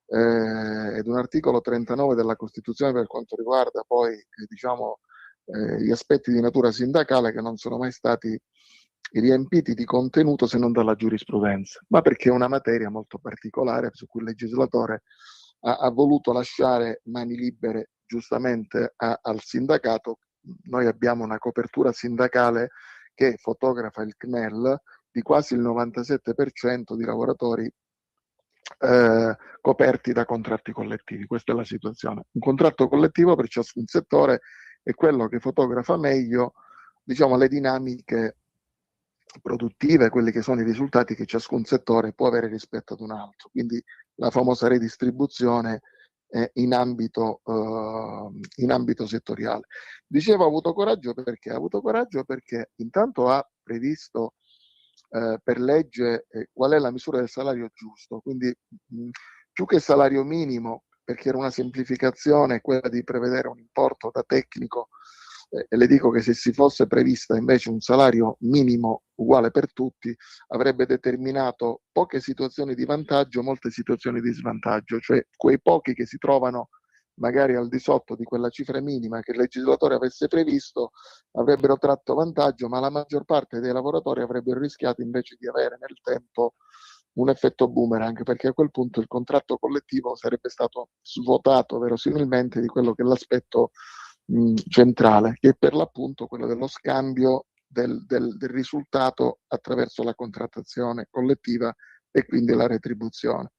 ed un articolo 39 della Costituzione per quanto riguarda poi, diciamo, gli aspetti di natura sindacale che non sono mai stati riempiti di contenuto se non dalla giurisprudenza, ma perché è una materia molto particolare su cui il legislatore ha voluto lasciare mani libere giustamente al sindacato. Noi abbiamo una copertura sindacale che fotografa il CNEL di quasi il 97% di lavoratori coperti da contratti collettivi. Questa è la situazione. Un contratto collettivo per ciascun settore è quello che fotografa meglio, diciamo, le dinamiche produttive, quelli che sono i risultati che ciascun settore può avere rispetto ad un altro. Quindi la famosa redistribuzione in ambito settoriale. Dicevo ha avuto coraggio perché intanto ha previsto per legge qual è la misura del salario giusto, quindi più che salario minimo, perché era una semplificazione quella di prevedere un importo da tecnico, e le dico che se si fosse prevista invece un salario minimo uguale per tutti avrebbe determinato poche situazioni di vantaggio, molte situazioni di svantaggio, cioè quei pochi che si trovano magari al di sotto di quella cifra minima che il legislatore avesse previsto avrebbero tratto vantaggio, ma la maggior parte dei lavoratori avrebbero rischiato invece di avere nel tempo un effetto boomerang, perché a quel punto il contratto collettivo sarebbe stato svuotato verosimilmente di quello che è l'aspetto centrale, che è per l'appunto quello dello scambio del risultato attraverso la contrattazione collettiva e quindi la retribuzione.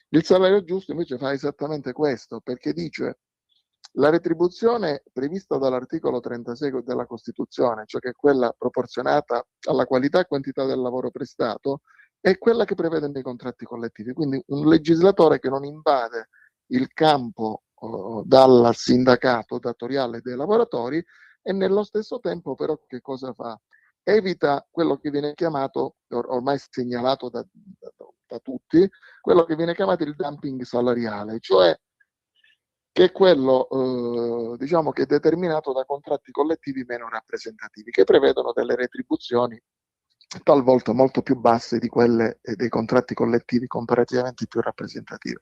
Il salario giusto invece fa esattamente questo, perché dice la retribuzione prevista dall'articolo 36 della Costituzione, cioè che è quella proporzionata alla qualità e quantità del lavoro prestato, è quella che prevede nei contratti collettivi. Quindi un legislatore che non invade il campo dal sindacato datoriale dei lavoratori e nello stesso tempo però che cosa fa? Evita quello che viene chiamato, ormai segnalato da tutti, quello che viene chiamato il dumping salariale, cioè che è quello diciamo che è determinato da contratti collettivi meno rappresentativi, che prevedono delle retribuzioni talvolta molto più basse di quelle dei contratti collettivi comparativamente più rappresentativi.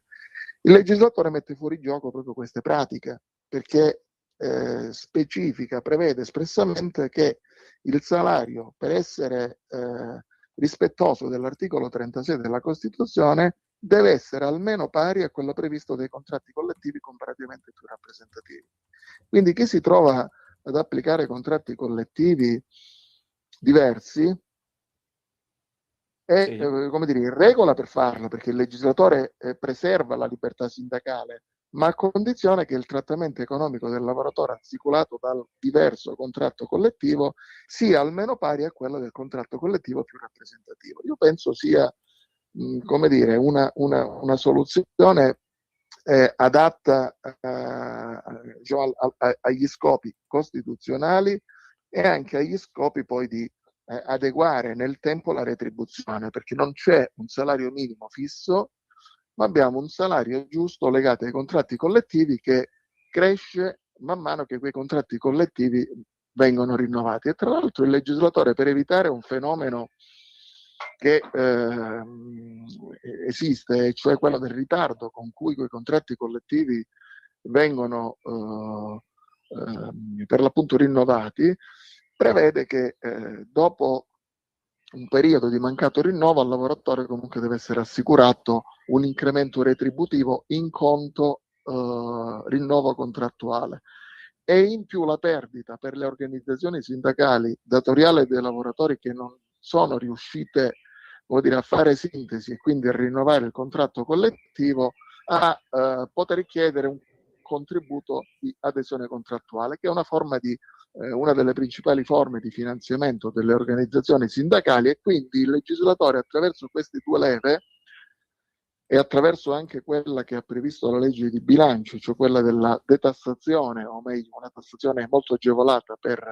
Il legislatore mette fuori gioco proprio queste pratiche, perché specifica, prevede espressamente che il salario, per essere rispettoso dell'articolo 36 della Costituzione, deve essere almeno pari a quello previsto dai contratti collettivi comparativamente più rappresentativi. Quindi chi si trova ad applicare contratti collettivi diversi è come dire, in regola per farlo, perché il legislatore preserva la libertà sindacale, ma a condizione che il trattamento economico del lavoratore assicurato dal diverso contratto collettivo sia almeno pari a quello del contratto collettivo più rappresentativo. Io penso sia come dire, una soluzione adatta diciamo, agli scopi costituzionali e anche agli scopi poi di adeguare nel tempo la retribuzione, perché non c'è un salario minimo fisso, ma abbiamo un salario giusto legato ai contratti collettivi che cresce man mano che quei contratti collettivi vengono rinnovati. E tra l'altro il legislatore, per evitare un fenomeno che esiste, cioè quello del ritardo con cui quei contratti collettivi vengono per l'appunto rinnovati, prevede che dopo un periodo di mancato rinnovo al lavoratore comunque deve essere assicurato un incremento retributivo in conto rinnovo contrattuale, e in più la perdita per le organizzazioni sindacali datoriali dei lavoratori che non sono riuscite, vuol dire, a fare sintesi e quindi a rinnovare il contratto collettivo, a poter chiedere un contributo di adesione contrattuale, che è una forma di una delle principali forme di finanziamento delle organizzazioni sindacali. E quindi il legislatore, attraverso queste due leve e attraverso anche quella che ha previsto la legge di bilancio, cioè quella della detassazione, o meglio una tassazione molto agevolata per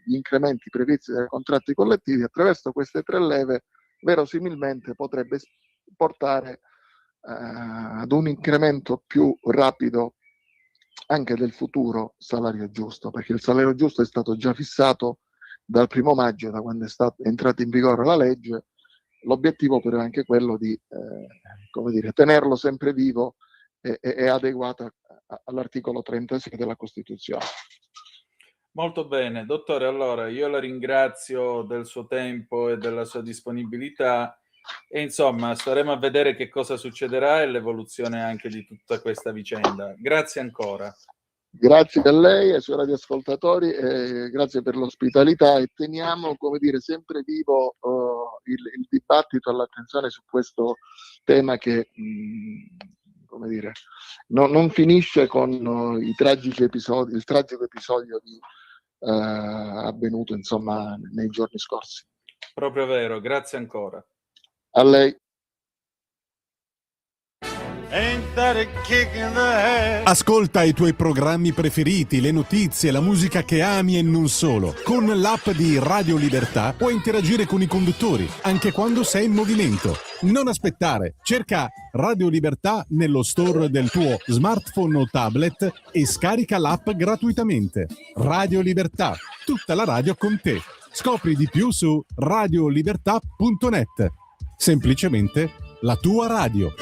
gli incrementi previsti dai contratti collettivi, attraverso queste tre leve verosimilmente potrebbe portare ad un incremento più rapido anche del futuro salario giusto, perché il salario giusto è stato già fissato dal 1° maggio, da quando è entrata in vigore la legge. L'obiettivo però è anche quello di come dire, tenerlo sempre vivo e adeguato all'articolo 36 della Costituzione. Molto bene, dottore, allora io la ringrazio del suo tempo e della sua disponibilità e insomma staremo a vedere che cosa succederà e l'evoluzione anche di tutta questa vicenda. Grazie ancora. Grazie a lei e ai suoi radioascoltatori, grazie per l'ospitalità, e teniamo, come dire, sempre vivo il dibattito e l'attenzione su questo tema che come dire, non finisce con il tragico episodio avvenuto insomma nei giorni scorsi. Proprio vero, grazie ancora. A lei. Ascolta i tuoi programmi preferiti, le notizie, la musica che ami e non solo. Con l'app di Radio Libertà puoi interagire con i conduttori, anche quando sei in movimento. Non aspettare, cerca Radio Libertà nello store del tuo smartphone o tablet e scarica l'app gratuitamente. Radio Libertà, tutta la radio con te. Scopri di più su radiolibertà.net. Semplicemente la tua radio.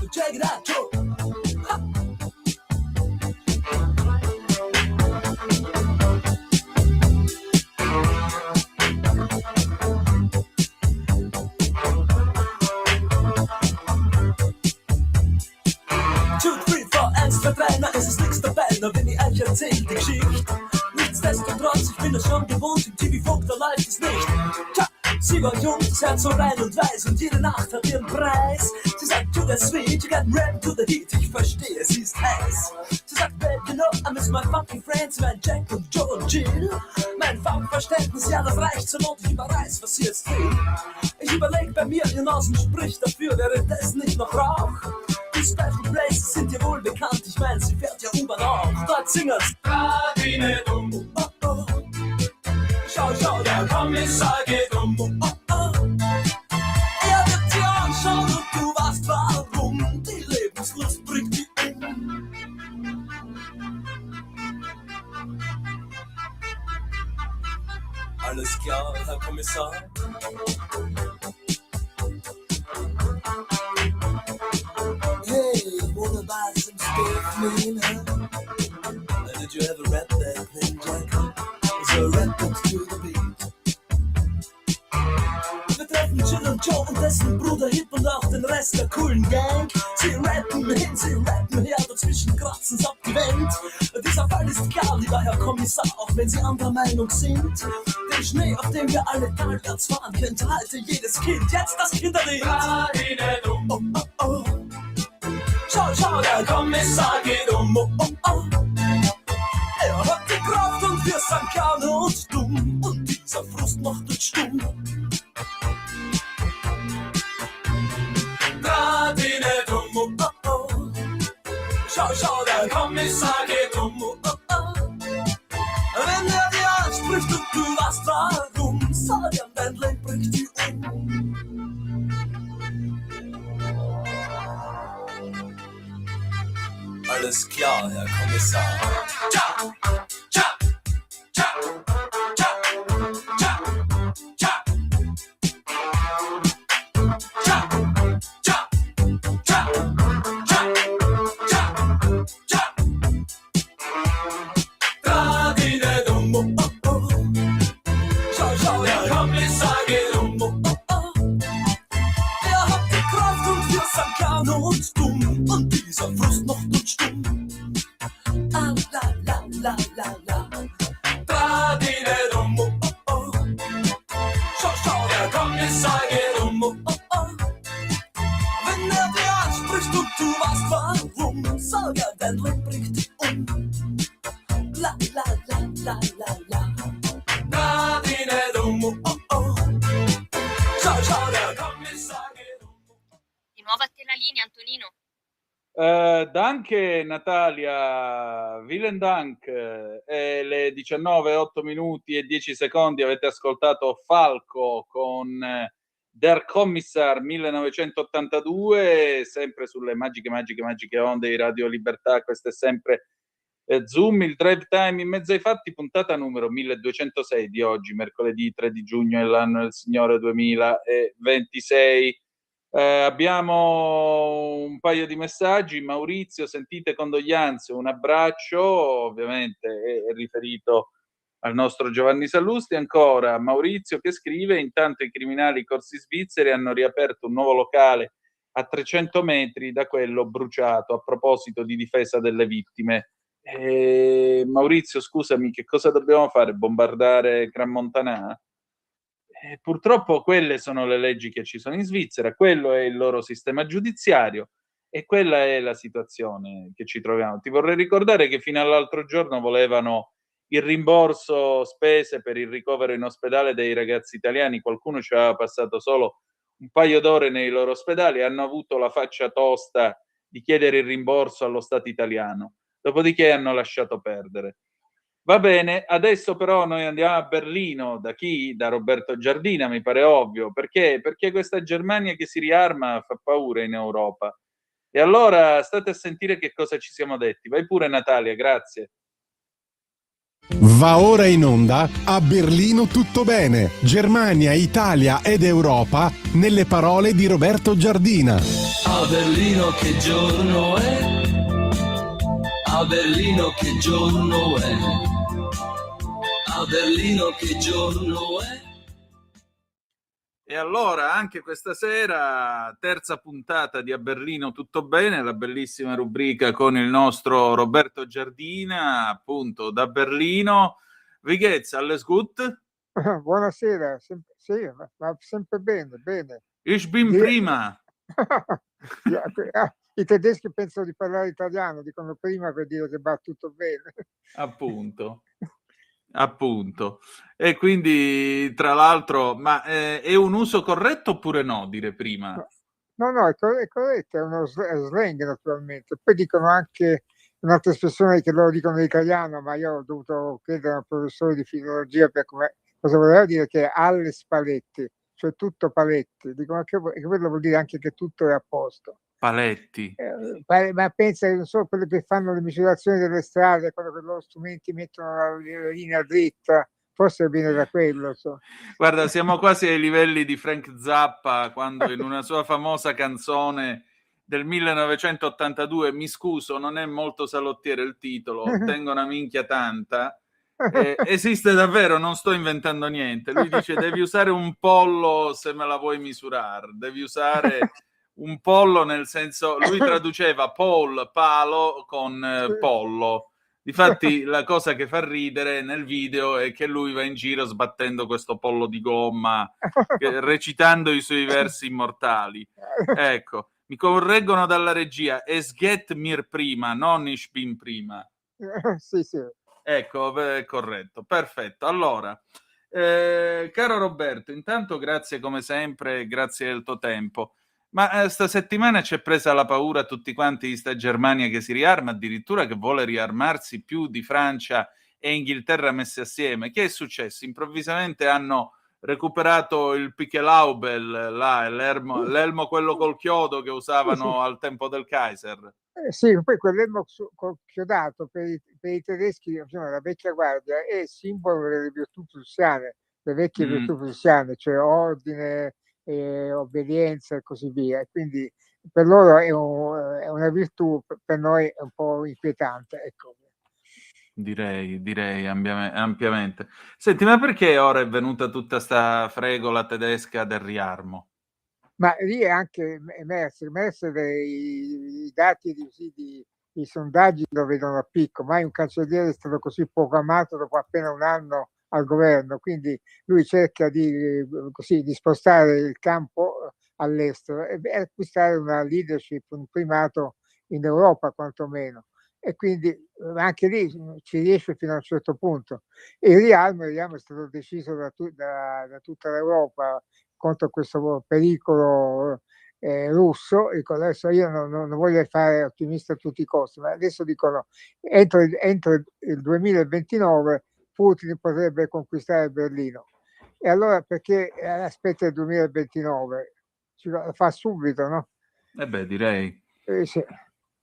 Check it out, Joe. Es ist nichts dabei, nur wenn ich euch erzähl die Geschichte. Nichtsdestotrotz, ich bin es schon gewohnt, im TV-Funk, da läuft es nicht. Tja, sie war jung, das Herz so rein und weiß, und jede Nacht hat ihren Preis. Sie sagt, to the sweet, you got rap to the heat, ich verstehe, sie ist heiß. Sie sagt, babe, you know, I miss my funky friends, mein Jack und Joe und Jill. mein Farbverständnis, ja, das reicht zur Not, ich überreiß, was hier jetzt fehlt. Ich überleg bei mir, ihr Nasen spricht dafür, wäre das nicht noch Rauch? Die Special Places sind dir wohl bekannt, ich mein, sie fährt ja U-Bahn auch. Dort singen's Radine dumm, oh oh. Schau, schau, der Kommissar geht um, oh oh. Er wird dir anschauen und du weißt warum, die Lebenslust bringt die um. Alles klar, Herr Kommissar. Hey, wanna buy some stuff, man, huh? Did you ever rap that thing, Jack? Is there a rap to the beat? Wir treffen Jill und Joe und dessen Bruder Hip und auch den Rest der coolen Gang. Sie rappen hin, sie rappen her, dazwischen kratzen's ab die Wand. Dieser Fall ist klar, lieber Herr Kommissar, auch wenn Sie anderer Meinung sind. Den Schnee, auf dem wir alle talwärts fahren, kennt heute jedes Kind. Jetzt das Kinderlied. Oh, oh, oh. Schau, schau, der Kommissar geht um. Oh, oh, oh. Er hat die Kraft und wir sind klein und dumm. Und dieser Frust macht uns stumm. Radine dumm, oh, oh, oh. Schau, schau, der Kommissar geht um, oh, oh, oh. Wenn er dir anspricht und du weißt warum, sag ihm, dein Leben bringt die um. Alles klar, Herr Kommissar. Tja, tja, tja, tja, tja, tja. Tja, tja, tja, tja, tja, tja. Radine dumm, oh, oh, oh. Schau, schau, der Kommissar geht um, oh, oh, oh. Er hat die Kraft und wir sind klein und dumm. Und dieser Frust macht uns stumm. Ah, la, la, la, la, la. Radine dumm, oh, oh, oh. Schau, schau, der Kommissar geht um, oh, oh, oh. Wenn er dir anspricht und du weißt warum, sag er, dein Leben bringt dich um. La, la, la, la, la, la. Radine dumm, oh, oh, oh. Schau, schau, der Kommissar geht um. Di nuovo a te la linea, Antonino. Danke Natalia, vielen Dank. Le 19:08 minuti e 10 secondi avete ascoltato Falco con Der Kommissar 1982, sempre sulle magiche onde di Radio Libertà. Questo è sempre Zoom, il drive time in mezzo ai fatti, puntata numero 1206 di oggi, mercoledì 3 di giugno dell'anno del Signore 2026. Abbiamo un paio di messaggi. Maurizio, sentite condoglianze, un abbraccio, ovviamente è riferito al nostro Giovanni Sallusti. Ancora Maurizio che scrive: intanto i criminali corsi svizzeri hanno riaperto un nuovo locale a 300 metri da quello bruciato, a proposito di difesa delle vittime. Maurizio, scusami, che cosa dobbiamo fare? Bombardare Gran Montanà? Purtroppo quelle sono le leggi che ci sono in Svizzera, quello è il loro sistema giudiziario e quella è la situazione che ci troviamo. Ti vorrei ricordare che fino all'altro giorno volevano il rimborso spese per il ricovero in ospedale dei ragazzi italiani. Qualcuno ci aveva passato solo un paio d'ore nei loro ospedali e hanno avuto la faccia tosta di chiedere il rimborso allo Stato italiano. Dopodiché hanno lasciato perdere. Va bene, adesso però noi andiamo a Berlino. Da chi? Da Roberto Giardina, mi pare ovvio. Perché? Perché questa Germania che si riarma fa paura in Europa. E allora state a sentire che cosa ci siamo detti. Vai pure Natalia, grazie. Va ora in onda A Berlino tutto bene. Germania, Italia ed Europa nelle parole di Roberto Giardina. A Berlino che giorno è? A Berlino che giorno è? A Berlino che giorno è? E allora anche questa sera, terza puntata di A Berlino tutto bene, la bellissima rubrica con il nostro Roberto Giardina, appunto da Berlino. Wie geht's? Alles gut? Buonasera, sì, va sempre bene, bene. Ich bin prima. I tedeschi pensano di parlare italiano, dicono prima per dire che va tutto bene. Appunto. Appunto. E quindi, tra l'altro, ma è un uso corretto oppure no, dire prima? No, è corretto, è uno slang naturalmente. Poi dicono anche un'altra espressione che loro dicono in italiano, ma io ho dovuto chiedere a un professore di filologia per cosa voleva dire, che è alle spalletti, cioè tutto paletti. Dicono che quello vuol dire anche che tutto è a posto. Paletti. Ma pensa che non so quelli che fanno le misurazioni delle strade, quello che loro strumenti mettono la linea dritta, forse viene da quello. So. Guarda, siamo quasi ai livelli di Frank Zappa quando in una sua famosa canzone del 1982, mi scuso, non è molto salottiere il titolo, tengo una minchia tanta, esiste davvero, non sto inventando niente. Lui dice devi usare un pollo se me la vuoi misurare, devi usare un pollo nel senso, lui traduceva Paul, palo, con pollo. Difatti la cosa che fa ridere nel video è che lui va in giro sbattendo questo pollo di gomma, recitando i suoi versi immortali. Ecco, mi correggono dalla regia, es get mir prima, non ich bin prima. Sì. Ecco, è corretto, perfetto. Allora, caro Roberto, intanto grazie come sempre, grazie del tuo tempo. Ma sta settimana ci è presa la paura tutti quanti di sta Germania che si riarma, addirittura che vuole riarmarsi più di Francia e Inghilterra messe assieme. Che è successo? Improvvisamente hanno recuperato il Pichelhaubel, là, l'elmo quello col chiodo che usavano al tempo del Kaiser. Sì, poi quell'elmo chiodato per i tedeschi, insomma, la vecchia guardia, è simbolo delle virtù prussiane, le vecchie virtù prussiane, cioè ordine, obbedienza e così via. E quindi per loro è una virtù, per noi è un po' inquietante. Ecco. Direi ampiamente. Senti, ma perché ora è venuta tutta sta fregola tedesca del riarmo? Ma lì è anche emerse i dati i sondaggi lo vedono a picco, mai un cancelliere è stato così poco amato dopo appena un anno al governo, quindi lui cerca di spostare il campo all'estero e acquistare una leadership, un primato in Europa quantomeno. E quindi anche lì ci riesce fino a un certo punto. E il riarmo è stato deciso da tutta l'Europa contro questo pericolo russo. Adesso io non voglio fare ottimista a tutti i costi, ma adesso dicono entro il 2029 Putin potrebbe conquistare Berlino. E allora perché aspetta il 2029? Lo fa subito, no? Direi. Sì.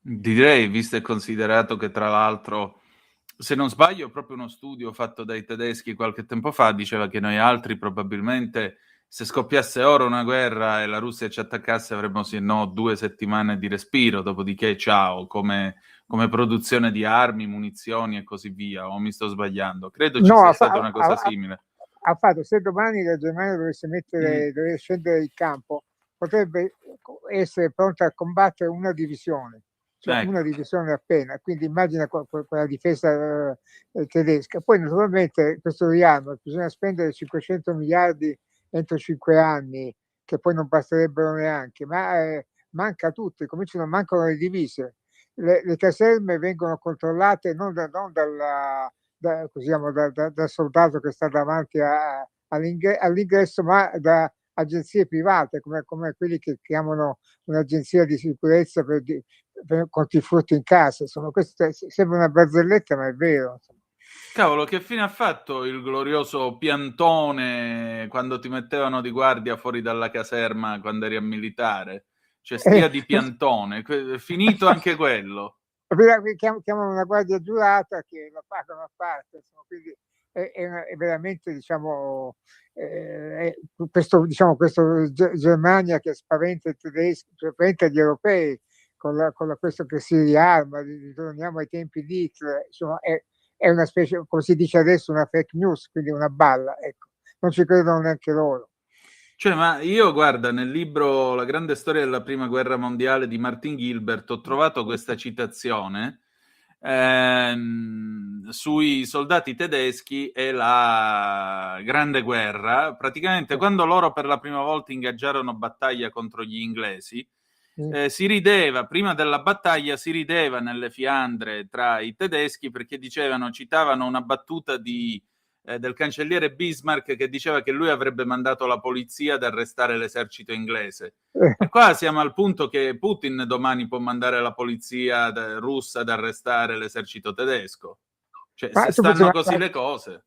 Direi, visto e considerato che tra l'altro, se non sbaglio, proprio uno studio fatto dai tedeschi qualche tempo fa diceva che noi altri probabilmente, se scoppiasse ora una guerra e la Russia ci attaccasse, avremmo 2 settimane di respiro, dopodiché ciao, come produzione di armi, munizioni e così via. O mi sto sbagliando? Credo ci sia stata una cosa simile. Ha fatto, se domani la Germania dovesse scendere in campo, potrebbe essere pronta a combattere una divisione. Cioè una divisione appena, quindi immagina quella difesa tedesca. Poi naturalmente questo riarmo, bisogna spendere 500 miliardi entro 5 anni, che poi non basterebbero neanche, ma manca tutto, mancano le divise. Le caserme vengono controllate non dal soldato che sta davanti all'ingresso, ma da agenzie private, come quelli che chiamano un'agenzia di sicurezza contro i furti in casa. Questo sembra una barzelletta, ma è vero. Cavolo, che fine ha fatto il glorioso piantone quando ti mettevano di guardia fuori dalla caserma quando eri a militare? Cioè, stia di piantone, è finito anche quello. Chiamano una guardia giurata che la pagano a parte, quindi è veramente, questo Germania che spaventa i tedeschi, spaventa gli europei con questo che si riarma, ritorniamo ai tempi di Hitler, insomma, è una specie, come si dice adesso, una fake news, quindi una balla, ecco. Non ci credono neanche loro. Cioè, ma io, guarda, nel libro La grande storia della prima guerra mondiale di Martin Gilbert ho trovato questa citazione sui soldati tedeschi e la Grande Guerra. Praticamente quando loro per la prima volta ingaggiarono battaglia contro gli inglesi, si rideva, prima della battaglia si rideva nelle Fiandre tra i tedeschi perché citavano una battuta di del cancelliere Bismarck, che diceva che lui avrebbe mandato la polizia ad arrestare l'esercito inglese. E qua siamo al punto che Putin domani può mandare la polizia russa ad arrestare l'esercito tedesco. Cioè, se stanno così le cose.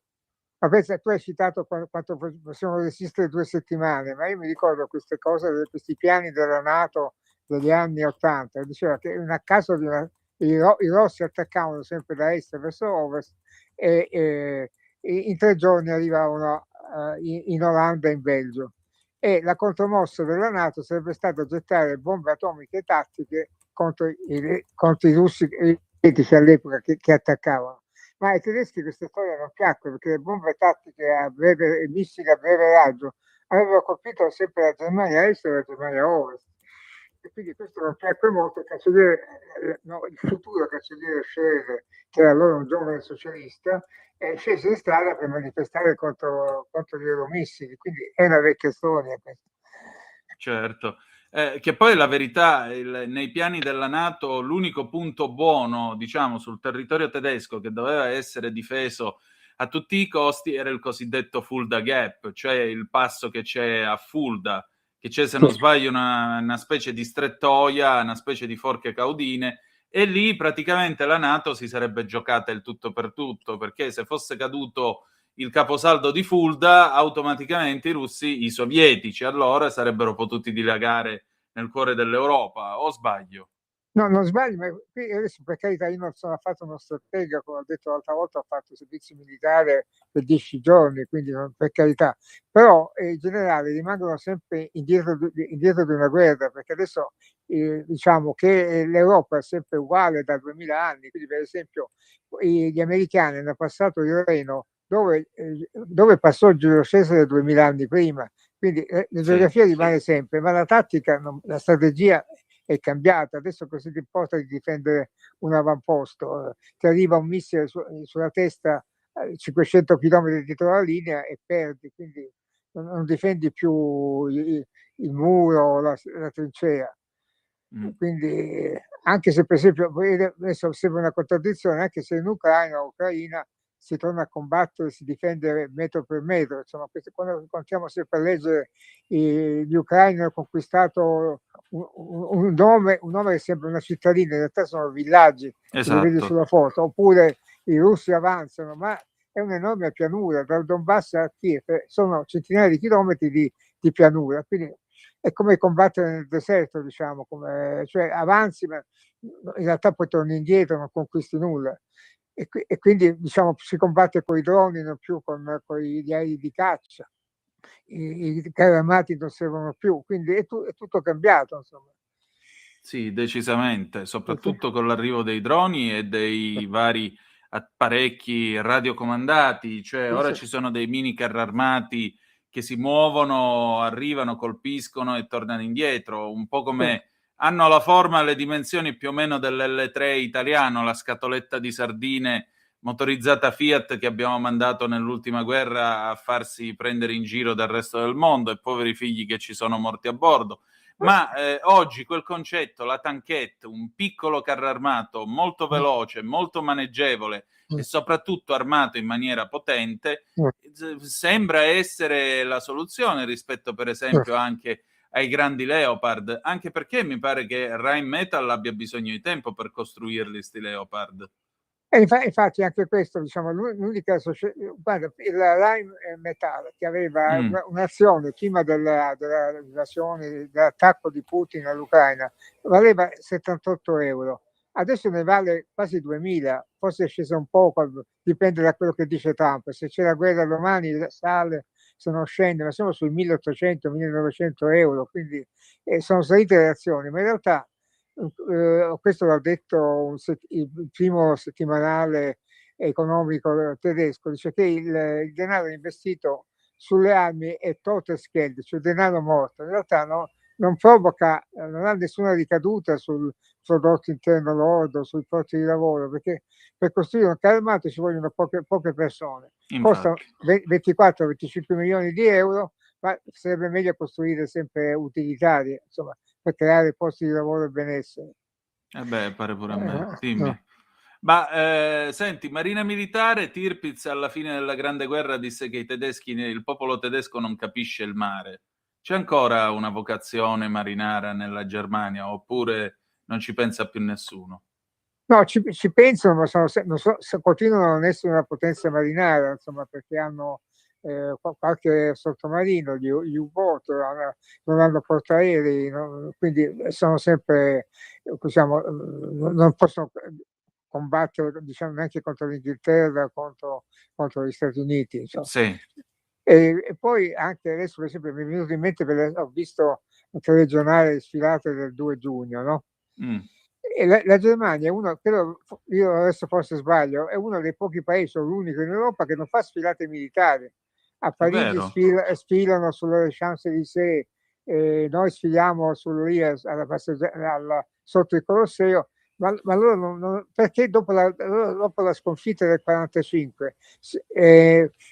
Ma pensa, tu hai citato quanto possiamo resistere 2 settimane, ma io mi ricordo queste cose, questi piani della NATO degli anni '80, diceva che a caso i rossi attaccavano sempre da est verso ovest e in 3 giorni arrivavano in Olanda e in Belgio. E la contromossa della NATO sarebbe stata gettare bombe atomiche tattiche contro i russi all'epoca che attaccavano. Ma ai tedeschi questa storia non piacque, perché le bombe tattiche e missili a breve raggio avevano colpito sempre la Germania Est e la Germania Ovest. E quindi questo non piacque molto. Il futuro cancelliere Schröder, che era allora un giovane socialista, scese in strada per manifestare contro gli euromissili. Quindi è una vecchia storia questa. Certo. Che poi la verità, nei piani della NATO l'unico punto buono, diciamo, sul territorio tedesco che doveva essere difeso a tutti i costi era il cosiddetto Fulda Gap, cioè il passo che c'è a Fulda, che c'è, se non sbaglio, una specie di strettoia, una specie di forche caudine, e lì praticamente la NATO si sarebbe giocata il tutto per tutto, perché se fosse caduto il caposaldo di Fulda, automaticamente i sovietici allora sarebbero potuti dilagare nel cuore dell'Europa, o sbaglio? No, non sbaglio, ma qui adesso, per carità, io non sono affatto uno stratega, come ho detto l'altra volta, ho fatto servizio militare per 10 giorni, quindi per carità, però in generale rimangono sempre indietro di una guerra, perché adesso diciamo che l'Europa è sempre uguale da 2000 anni, quindi per esempio gli americani hanno passato il Reno dove passò Giulio Cesare 2000 anni prima, quindi la geografia rimane sempre, ma la tattica, la strategia è cambiata. Adesso cosa ti importa di difendere un avamposto? Ti arriva un missile sulla testa 500 km dietro la linea e perdi, quindi non difendi più il muro, la trincea. Quindi anche se, per esempio, adesso sembra una contraddizione, anche se in Ucraina si torna a combattere, si difende metro per metro, insomma, quando continuiamo sempre a leggere gli ucraini hanno conquistato un nome che sembra una cittadina, in realtà sono villaggi, esatto, che vedi sulla foto, oppure i russi avanzano, ma è un'enorme pianura, dal Donbass a Kiev sono centinaia di chilometri di pianura, quindi è come combattere nel deserto, diciamo, cioè avanzi, ma in realtà poi torni indietro, non conquisti nulla. E quindi, diciamo, si combatte con i droni, non più con gli aerei di caccia. I carri armati non servono più, quindi è tutto cambiato, insomma. Sì, decisamente, soprattutto con l'arrivo dei droni e dei vari apparecchi radiocomandati, cioè ora ci sono dei mini carri armati che si muovono, arrivano, colpiscono e tornano indietro, un po' come hanno la forma e le dimensioni più o meno dell'L3 italiano, la scatoletta di sardine motorizzata Fiat che abbiamo mandato nell'ultima guerra a farsi prendere in giro dal resto del mondo, e poveri figli che ci sono morti a bordo. Ma oggi quel concetto, la tanchette, un piccolo carro armato molto veloce, molto maneggevole e soprattutto armato in maniera potente, sembra essere la soluzione rispetto, per esempio, anche ai grandi Leopard, anche perché mi pare che Rheinmetall abbia bisogno di tempo per costruirli, sti Leopard. E infatti anche questo, diciamo, l'unica guarda, il Rheinmetall, che aveva un'azione prima dell'invasione, dell'attacco di Putin all'Ucraina, valeva 78 euro. Adesso ne vale quasi 2000, forse è sceso un po', dipende da quello che dice Trump. Se c'è la guerra domani sale, se non scende, ma siamo sui 1800-1900 euro, quindi sono salite le azioni, ma in realtà questo l'ha detto il primo settimanale economico tedesco, dice che il denaro investito sulle armi è Todesgeld, cioè denaro morto. In realtà non provoca, non ha nessuna ricaduta sul prodotto interno lordo, sui posti di lavoro, perché per costruire un carro armato ci vogliono poche persone. Costa 24-25 milioni di euro, ma sarebbe meglio costruire sempre utilitarie, insomma, per creare posti di lavoro e benessere. Pare pure a me. Dimmi. Ma senti, Marina Militare, Tirpitz alla fine della Grande Guerra disse che il popolo tedesco non capisce il mare. C'è ancora una vocazione marinara nella Germania oppure non ci pensa più nessuno? No, ci pensano, ma continuano a non essere una potenza marinara, insomma, perché hanno qualche sottomarino, gli U-boat, non hanno portaerei, quindi sono sempre, diciamo, non possono combattere, diciamo, neanche contro l'Inghilterra, contro gli Stati Uniti, insomma. Sì. E poi anche adesso, per esempio, mi è venuto in mente, ho visto un telegiornale sfilate del 2 giugno, no? E la Germania è uno, però io adesso forse sbaglio, è uno dei pochi paesi, o l'unico in Europa, che non fa sfilate militari. A Parigi sfilano sulle Champs-Élysées, noi sfiliamo sotto il Colosseo, ma loro perché dopo la sconfitta del 45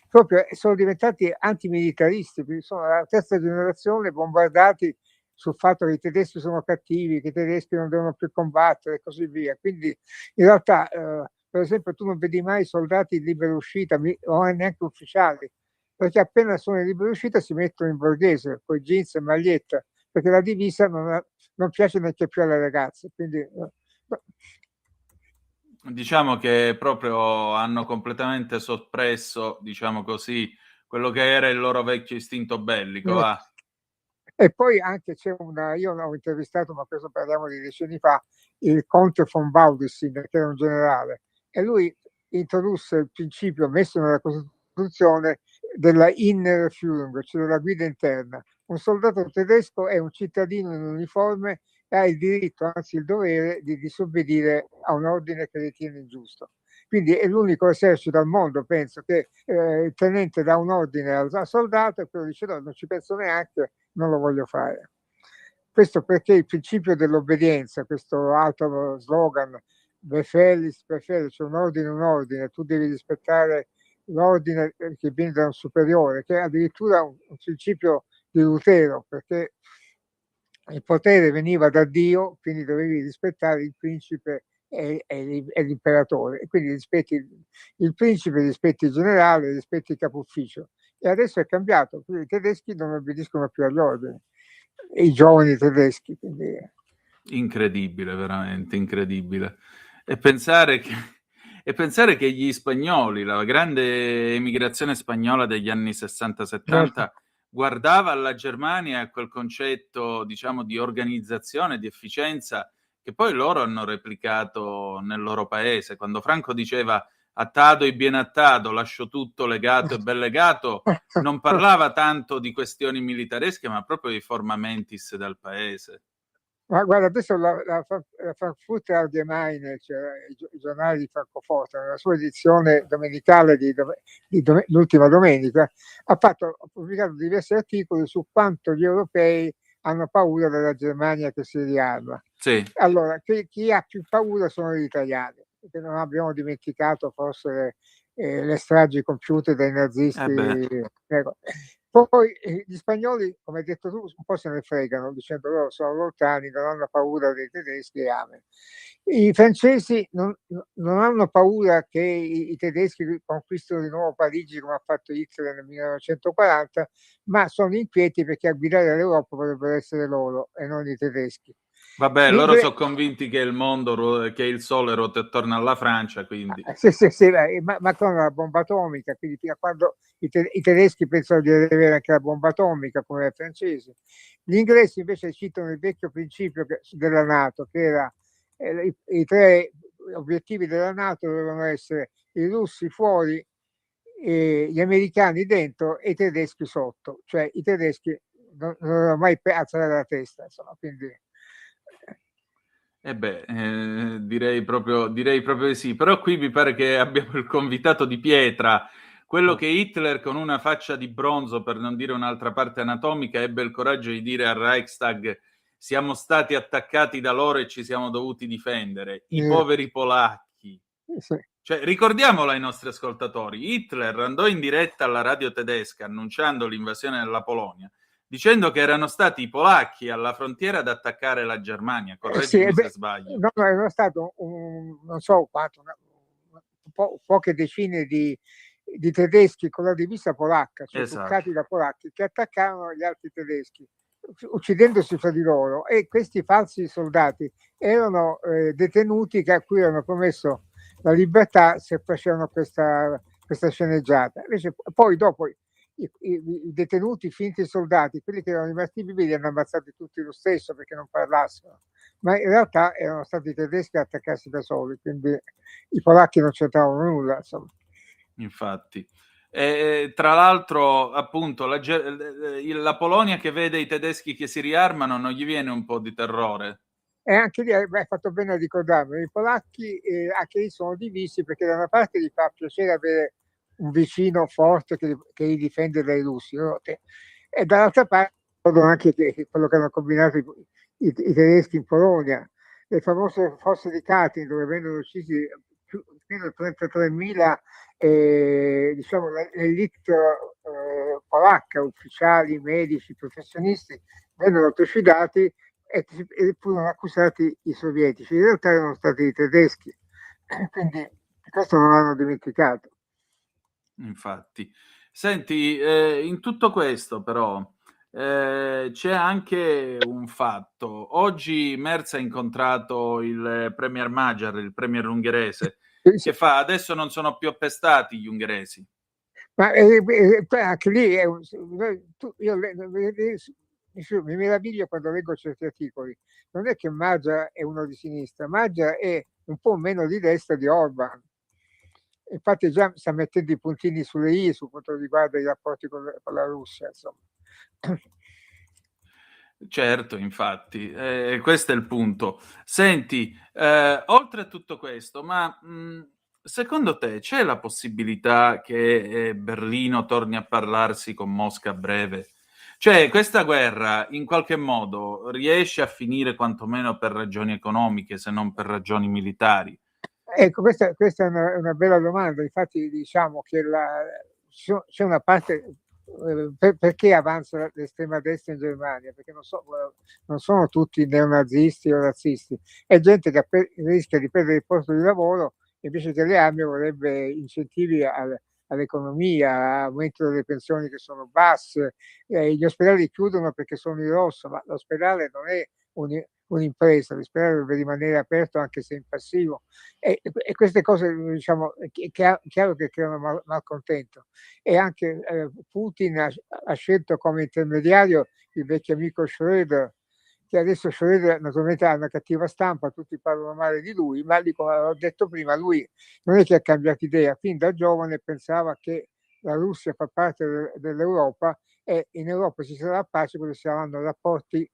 proprio sono diventati antimilitaristi, sono la terza generazione bombardati sul fatto che i tedeschi sono cattivi, che i tedeschi non devono più combattere e così via. Quindi in realtà, per esempio, tu non vedi mai soldati in libera uscita, o neanche ufficiali, perché appena sono in libera uscita si mettono in borghese, con jeans e maglietta, perché la divisa non piace neanche più alle ragazze. Quindi, diciamo che proprio hanno completamente soppresso, diciamo così, quello che era il loro vecchio istinto bellico, va. E poi anche io l'ho intervistato, ma questo parliamo di decenni fa, il conte von Baudissin, che era un generale, e lui introdusse il principio messo nella Costituzione della Inner Führung, cioè della guida interna. Un soldato tedesco è un cittadino in uniforme e ha il diritto, anzi il dovere, di disobbedire a un ordine che ritiene ingiusto. Quindi è l'unico esercito al mondo, penso, che il tenente dà un ordine al soldato e quello dice no, non ci penso neanche, non lo voglio fare. Questo perché il principio dell'obbedienza, questo altro slogan, Befehl ist Befehl, cioè un ordine, tu devi rispettare l'ordine che viene da un superiore, che è addirittura un principio di Lutero, perché il potere veniva da Dio, quindi dovevi rispettare il principe e l'imperatore, e quindi rispetti il principe, rispetti il generale, rispetti il capo ufficio. E adesso è cambiato, quindi i tedeschi non obbediscono più agli ordini, e i giovani tedeschi. Quindi... Incredibile, veramente incredibile. E pensare che gli spagnoli, la grande emigrazione spagnola degli anni 60-70, guardava alla Germania a quel concetto, diciamo, di organizzazione, di efficienza, che poi loro hanno replicato nel loro paese. Quando Franco diceva attado e bien attado, lascio tutto legato e ben legato, non parlava tanto di questioni militaresche, ma proprio di formamentis del paese. Ma guarda, adesso la Frankfurter Allgemeine, cioè i giornali di Francoforte, nella sua edizione domenicale di l'ultima domenica, ha pubblicato diversi articoli su quanto gli europei hanno paura della Germania che si riarma. Sì. Allora, chi ha più paura sono gli italiani, perché non abbiamo dimenticato forse le stragi compiute dai nazisti. Poi gli spagnoli, come hai detto tu, un po' se ne fregano, dicendo loro sono lontani, non hanno paura dei tedeschi e amen. I francesi non hanno paura che i tedeschi conquistino di nuovo Parigi come ha fatto Hitler nel 1940, ma sono inquieti perché a guidare l'Europa potrebbero essere loro e non i tedeschi. Vabbè, loro sono convinti che il mondo, che il sole ruota attorno alla Francia, quindi... Sì, ma con la bomba atomica, quindi fino a quando i tedeschi pensano di avere anche la bomba atomica come i francesi. Gli inglesi invece citano il vecchio principio della NATO, che era i 3 obiettivi della NATO dovevano essere i russi fuori, gli americani dentro e i tedeschi sotto, cioè i tedeschi non dovevano mai alzare la testa, insomma, quindi... direi proprio di sì, però qui mi pare che abbiamo il convitato di pietra, quello che Hitler con una faccia di bronzo, per non dire un'altra parte anatomica, ebbe il coraggio di dire al Reichstag: siamo stati attaccati da loro e ci siamo dovuti difendere, i poveri polacchi. Sì. Cioè, ricordiamolo ai nostri ascoltatori, Hitler andò in diretta alla radio tedesca annunciando l'invasione della Polonia, dicendo che erano stati i polacchi alla frontiera ad attaccare la Germania. Correggimi se sbaglio. No, era stato non so quanto, poche decine di tedeschi con la divisa polacca, cioè Esatto. truccati da polacchi, che attaccavano gli altri tedeschi, uccidendosi fra di loro, e questi falsi soldati erano detenuti a cui avevano promesso la libertà se facevano questa sceneggiata. Invece poi dopo i detenuti finti soldati, quelli che erano rimasti vivi, li hanno ammazzati tutti lo stesso perché non parlassero, ma in realtà erano stati i tedeschi a attaccarsi da soli, quindi i polacchi non c'entravano nulla, insomma. Infatti. Tra l'altro, appunto, la Polonia che vede i tedeschi che si riarmano, non gli viene un po' di terrore? E anche lì hai fatto bene a ricordarlo, i polacchi anche lì sono divisi, perché da una parte gli fa piacere avere un vicino forte che li difende dai russi, no? E dall'altra parte ricordano anche quello che hanno combinato i tedeschi in Polonia, le famose fosse di Katyn, dove vennero uccisi più di 33.000 diciamo l'elite polacca, ufficiali, medici, professionisti, vennero trucidati e furono accusati i sovietici. In realtà erano stati i tedeschi, quindi questo non l'hanno dimenticato. Infatti. Senti, in tutto questo però c'è anche un fatto. Oggi Merz ha incontrato il premier Magyar, il premier ungherese, che fa: adesso non sono più appestati gli ungheresi. Ma anche lì io mi meraviglio quando leggo certi articoli. Non è che Magyar è uno di sinistra, Magyar è un po' meno di destra di Orban. Infatti già sta mettendo i puntini sulle i su quanto riguarda i rapporti con la Russia, insomma. Certo, infatti, questo è il punto. Senti, oltre a tutto questo, ma secondo te c'è la possibilità che Berlino torni a parlarsi con Mosca a breve? Cioè, questa guerra in qualche modo riesce a finire quantomeno per ragioni economiche, se non per ragioni militari? Ecco, questa è una bella domanda. Infatti diciamo che c'è una parte, perché avanza l'estrema destra in Germania? Perché non sono tutti neonazisti o razzisti, è gente che rischia di perdere il posto di lavoro, invece che le armi vorrebbe incentivi all'economia, aumento delle pensioni che sono basse, gli ospedali chiudono perché sono in rosso, ma l'ospedale non è un'impresa, l'ospedale deve rimanere aperto anche se in passivo, e queste cose, diciamo, è chiaro che creano malcontento. E anche Putin ha scelto come intermediario il vecchio amico Schröder, che adesso Schröder naturalmente ha una cattiva stampa, tutti parlano male di lui, ma come ho detto prima, lui non è che ha cambiato idea, fin da giovane pensava che la Russia fa parte dell'Europa e in Europa ci sarà pace quando si saranno rapporti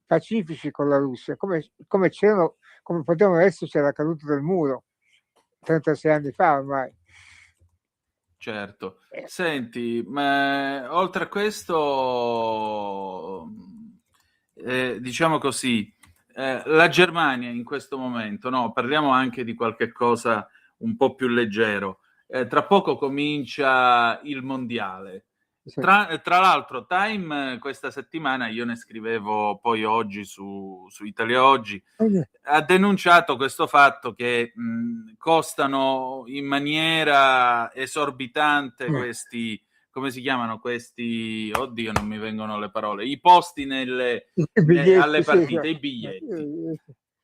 pacifici con la Russia, come potevano esserci alla caduta del muro 36 anni fa ormai. Certo. Senti, ma oltre a questo, diciamo così, la Germania in questo momento, no? Parliamo anche di qualche cosa un po' più leggero. Tra poco comincia il mondiale. Tra l'altro Time questa settimana, io ne scrivevo poi oggi su Italia Oggi, ha denunciato questo fatto che costano in maniera esorbitante questi, come si chiamano questi, oddio non mi vengono le parole, i posti alle partite, i biglietti.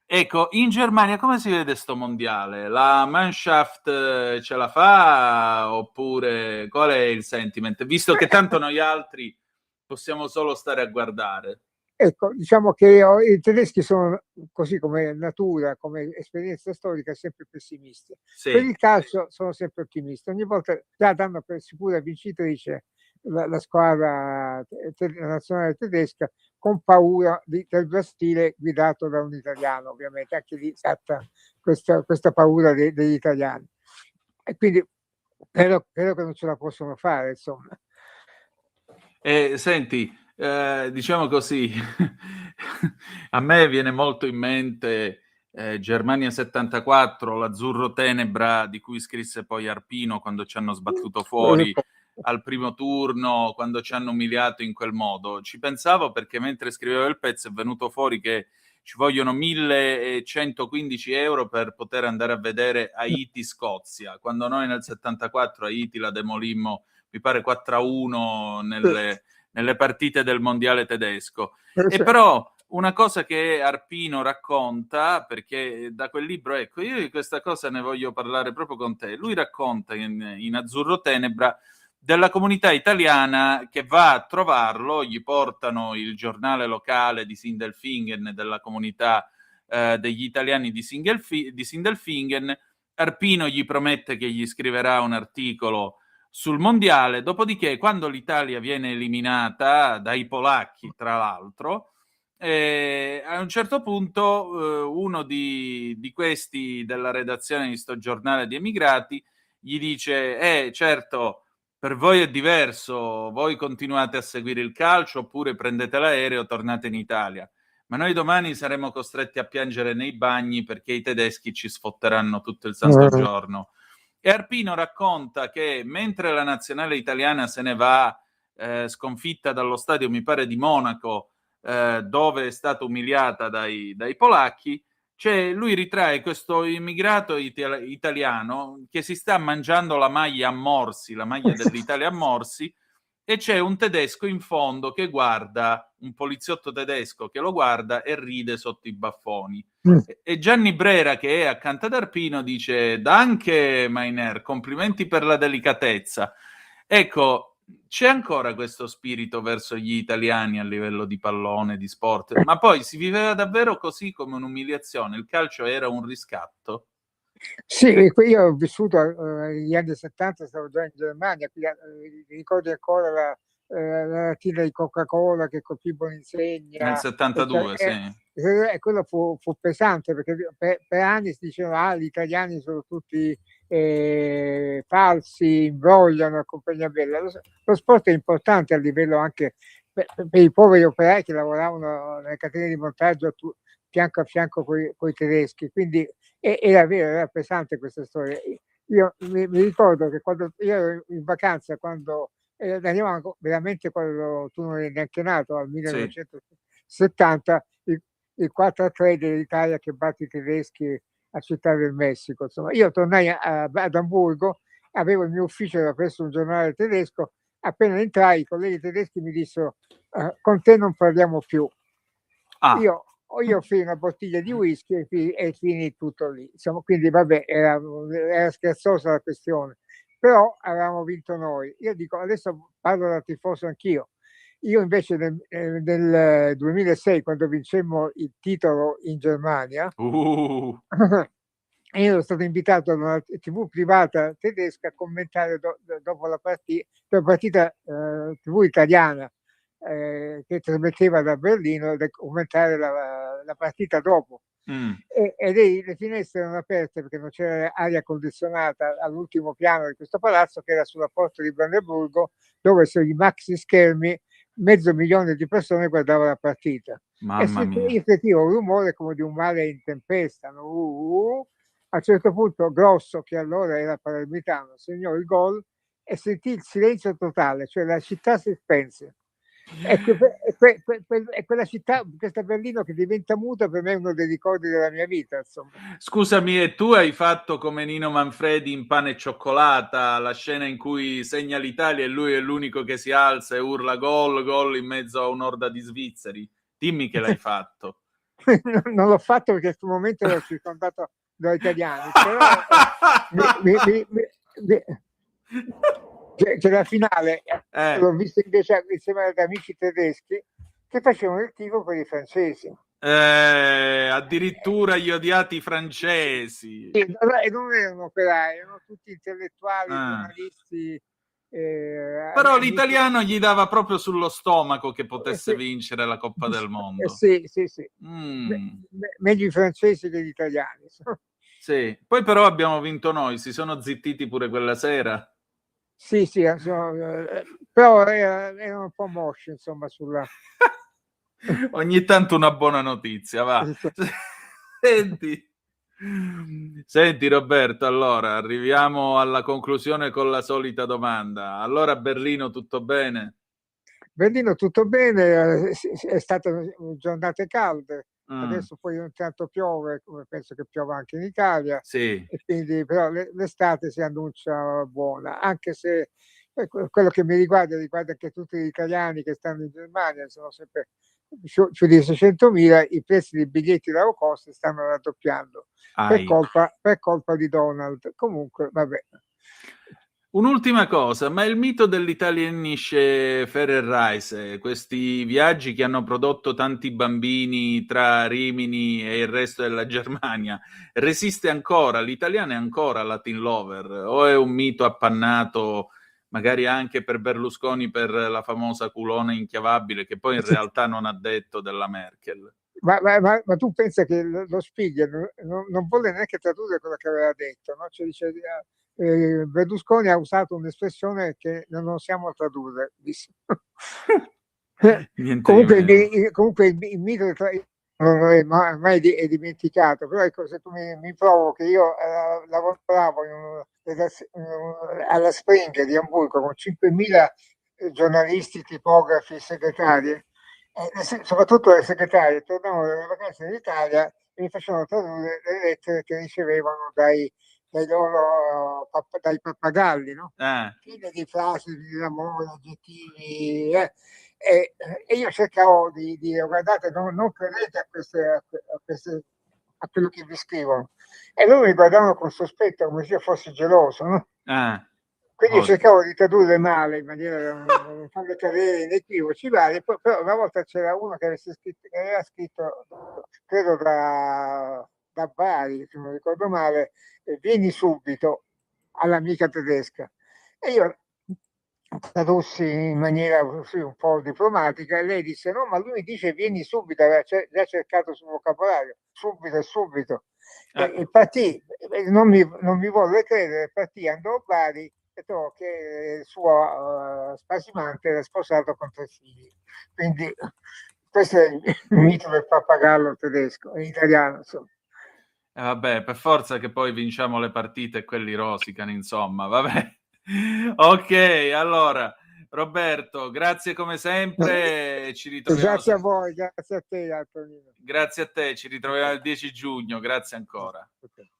Ecco, in Germania come si vede sto mondiale? La Mannschaft ce la fa oppure qual è il sentiment? Visto che tanto noi altri possiamo solo stare a guardare. Ecco, diciamo che i tedeschi sono, così come natura, come esperienza storica, sempre pessimisti. Sì. Per il calcio sono sempre ottimisti. Ogni volta già danno per sicura vincitrice la squadra nazionale tedesca, con paura del Brasile guidato da un italiano, ovviamente, anche lì scatta questa paura degli italiani. E quindi credo che non ce la possono fare, insomma. Senti, diciamo così, a me viene molto in mente Germania 74, l'azzurro tenebra di cui scrisse poi Arpino quando ci hanno sbattuto fuori al primo turno, quando ci hanno umiliato in quel modo. Ci pensavo perché mentre scrivevo il pezzo è venuto fuori che ci vogliono 1.115 euro per poter andare a vedere Haiti-Scozia, quando noi nel 74 Haiti la demolimmo, mi pare 4-1 nelle partite del mondiale tedesco. E però una cosa che Arpino racconta, perché da quel libro, ecco, io di questa cosa ne voglio parlare proprio con te, lui racconta in Azzurro Tenebra della comunità italiana che va a trovarlo, gli portano il giornale locale di Sindelfingen, della comunità degli italiani di Sindelfingen. Arpino gli promette che gli scriverà un articolo sul mondiale, dopodiché quando l'Italia viene eliminata dai polacchi, tra l'altro, a un certo punto uno di questi della redazione di sto giornale di emigrati gli dice certo, per voi è diverso, voi continuate a seguire il calcio oppure prendete l'aereo, tornate in Italia, ma noi domani saremo costretti a piangere nei bagni perché i tedeschi ci sfotteranno tutto il santo giorno. E Arpino racconta che mentre la nazionale italiana se ne va sconfitta dallo stadio, mi pare di Monaco, dove è stata umiliata dai polacchi, lui ritrae questo immigrato italiano che si sta mangiando la maglia a morsi, la maglia dell'Italia a morsi, e c'è un tedesco in fondo che guarda, un poliziotto tedesco che lo guarda e ride sotto i baffoni. E Gianni Brera, che è accanto ad Arpino, dice Danke, Meiner, complimenti per la delicatezza. Ecco, c'è ancora questo spirito verso gli italiani a livello di pallone, di sport, ma poi si viveva davvero così, come un'umiliazione? Il calcio era un riscatto? Sì, io ho vissuto negli anni 70, stavo già in Germania, mi ricordo ancora la lattina di Coca-Cola che colpì Boninsegna. Nel 72, sì. E quello fu pesante, perché per anni si diceva gli italiani sono tutti falsi, imbrogliano a compagnia bella. Lo sport è importante a livello anche per i poveri operai che lavoravano nelle catene di montaggio fianco a fianco con i tedeschi, quindi era vero, era pesante questa storia. Io mi ricordo che quando io ero in vacanza, quando andiamo veramente quando tu non eri neanche nato, al 1970, il 4-3 dell'Italia che batte i tedeschi a Città del Messico. Insomma, io tornai ad Amburgo, avevo il mio ufficio era presso un giornale tedesco, appena entrai i colleghi tedeschi mi dissero con te non parliamo più. Io offrì una bottiglia di whisky e finì tutto lì. Insomma, quindi vabbè, era scherzosa la questione, però avevamo vinto noi. Io dico, adesso parlo da tifoso anch'io. Io invece nel 2006, quando vincemmo il titolo in Germania, io ero stato invitato da una TV privata tedesca a commentare dopo la partita TV italiana che trasmetteva da Berlino, a commentare la partita dopo. E le finestre erano aperte perché non c'era aria condizionata all'ultimo piano di questo palazzo, che era sulla porta di Brandeburgo, dove sugli maxi schermi 500.000 di persone guardavano la partita. Mamma mia. Io sentivo un rumore come di un mare in tempesta. A un certo punto Grosso, che allora era palermitano, segnò il gol e sentì il silenzio totale, cioè la città si spense. E quella città, questa Berlino che diventa muta, per me è uno dei ricordi della mia vita, insomma. Scusami, e tu hai fatto come Nino Manfredi in Pane e Cioccolata, la scena in cui segna l'Italia e lui è l'unico che si alza e urla gol, gol in mezzo a un'orda di svizzeri? Dimmi che l'hai fatto. Non l'ho fatto perché in questo momento ero circondato da italiani, però c'è la finale, l'ho vista invece insieme ad amici tedeschi che facevano il tifo per i francesi. Addirittura gli odiati francesi. E non erano operai, erano tutti intellettuali, giornalisti. Però l'italiano gli dava proprio sullo stomaco che potesse vincere la Coppa del Mondo. Sì. Meglio i francesi che gli italiani. Sì. Poi però abbiamo vinto noi, si sono zittiti pure quella sera. Sì, però erano un po' mosci, insomma, sulla... Ogni tanto una buona notizia, va. Senti Roberto, allora arriviamo alla conclusione con la solita domanda. Allora Berlino tutto bene? Berlino tutto bene, è state giornate calde, Adesso poi ogni tanto piove, come penso che piova anche in Italia, Sì. e quindi però l'estate si annuncia buona, anche se quello che mi riguarda anche tutti gli italiani che stanno in Germania, sono sempre più di 600.000, i prezzi dei biglietti da low cost stanno raddoppiando per colpa di Donald. Comunque, vabbè. Un'ultima cosa, ma il mito dell'italienisce Ferrer Reise, questi viaggi che hanno prodotto tanti bambini tra Rimini e il resto della Germania, resiste ancora? L'italiano è ancora Latin lover o è un mito appannato magari anche per Berlusconi per la famosa culona inchiavabile che poi in realtà non ha detto della Merkel? Ma tu pensa che lo Spiegel non vuole neanche tradurre quello che aveva detto, no? Cioè, dice, Berlusconi ha usato un'espressione che non osiamo tradurre. Comunque il mito non è mai dimenticato, però ecco, se tu mi provo che io lavoravo alla Springer di Amburgo con 5.000 giornalisti, tipografi, segretari, soprattutto le segretarie tornavano dalle vacanze in Italia e mi facevano tradurre le lettere che ricevevano dai pappagalli, no? Fine di frasi di amore, aggettivi, e io cercavo di dire: guardate, non credete a quello che vi scrivono, e loro mi guardavano con sospetto, come se io fossi geloso, no? Quindi io cercavo di tradurre male in maniera da non farle cadere in equivoci vari. Però una volta c'era uno che aveva scritto, credo da Bari, se non ricordo male, vieni subito, all'amica tedesca, e io tradussi in maniera così un po' diplomatica e lei disse: no, ma lui mi dice vieni subito, aveva già cercato sul vocabolario subito e subito, e partì, non mi volle credere, partì, andò a Bari e trovò che il suo spasimante era sposato con 3 figli. Quindi questo è il mito del pappagallo tedesco, in italiano, insomma. Vabbè, per forza che poi vinciamo le partite e quelli rosicano, insomma, vabbè. Ok, allora, Roberto, grazie come sempre, ci ritroviamo. Grazie a voi, grazie a te, Antonino. Grazie a te, ci ritroviamo il 10 giugno, grazie ancora. Okay.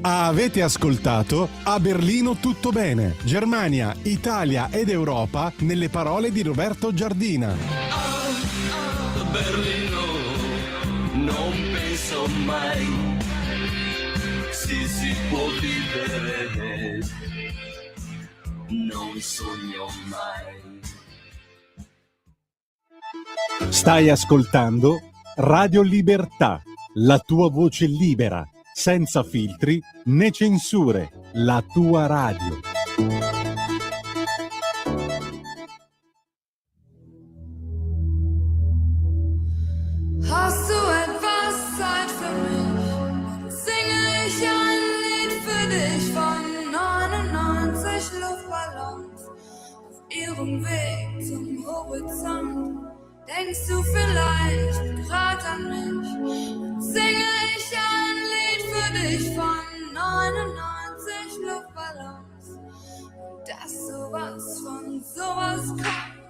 Avete ascoltato A Berlino tutto bene, Germania, Italia ed Europa nelle parole di Roberto Giardina. A Berlino non penso mai se si può vivere, non sogno mai. Stai ascoltando Radio Libertà, la tua voce libera, senza filtri né censure, la tua radio. Hast du etwas Zeit für mich? Singe ich ein Lied für dich von 99 Luftballons auf ihrem Weg zum Horizont. Denkst du vielleicht grad an mich? Singe ich ein Lied für dich von 99 Luftballons. Und dass sowas von sowas kommt.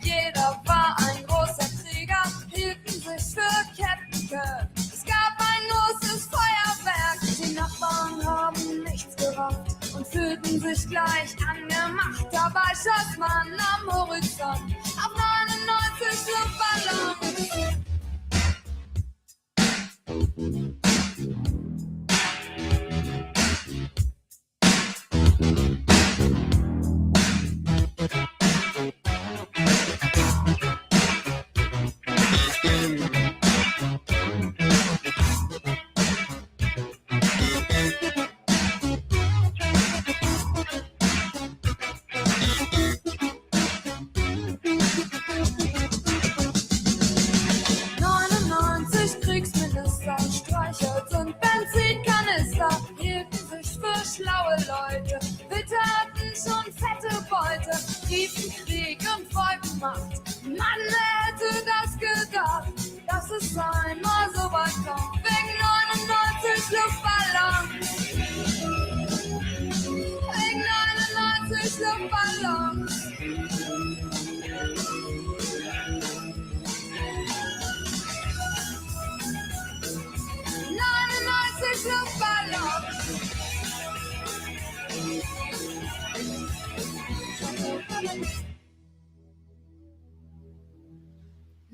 Jeder war ein großer Krieger. Nacht, da war Schatzmann am Horizont auf 99 Luftballons. Streichholz und Benzinkanister hielten sich für schlaue Leute. Wir hatten schon fette Beute, riefen Krieg und wollten Macht. Man hätte das gedacht, dass es einmal so weit kommt. Wegen 99 Luftballons. Wegen 99 Luftballons.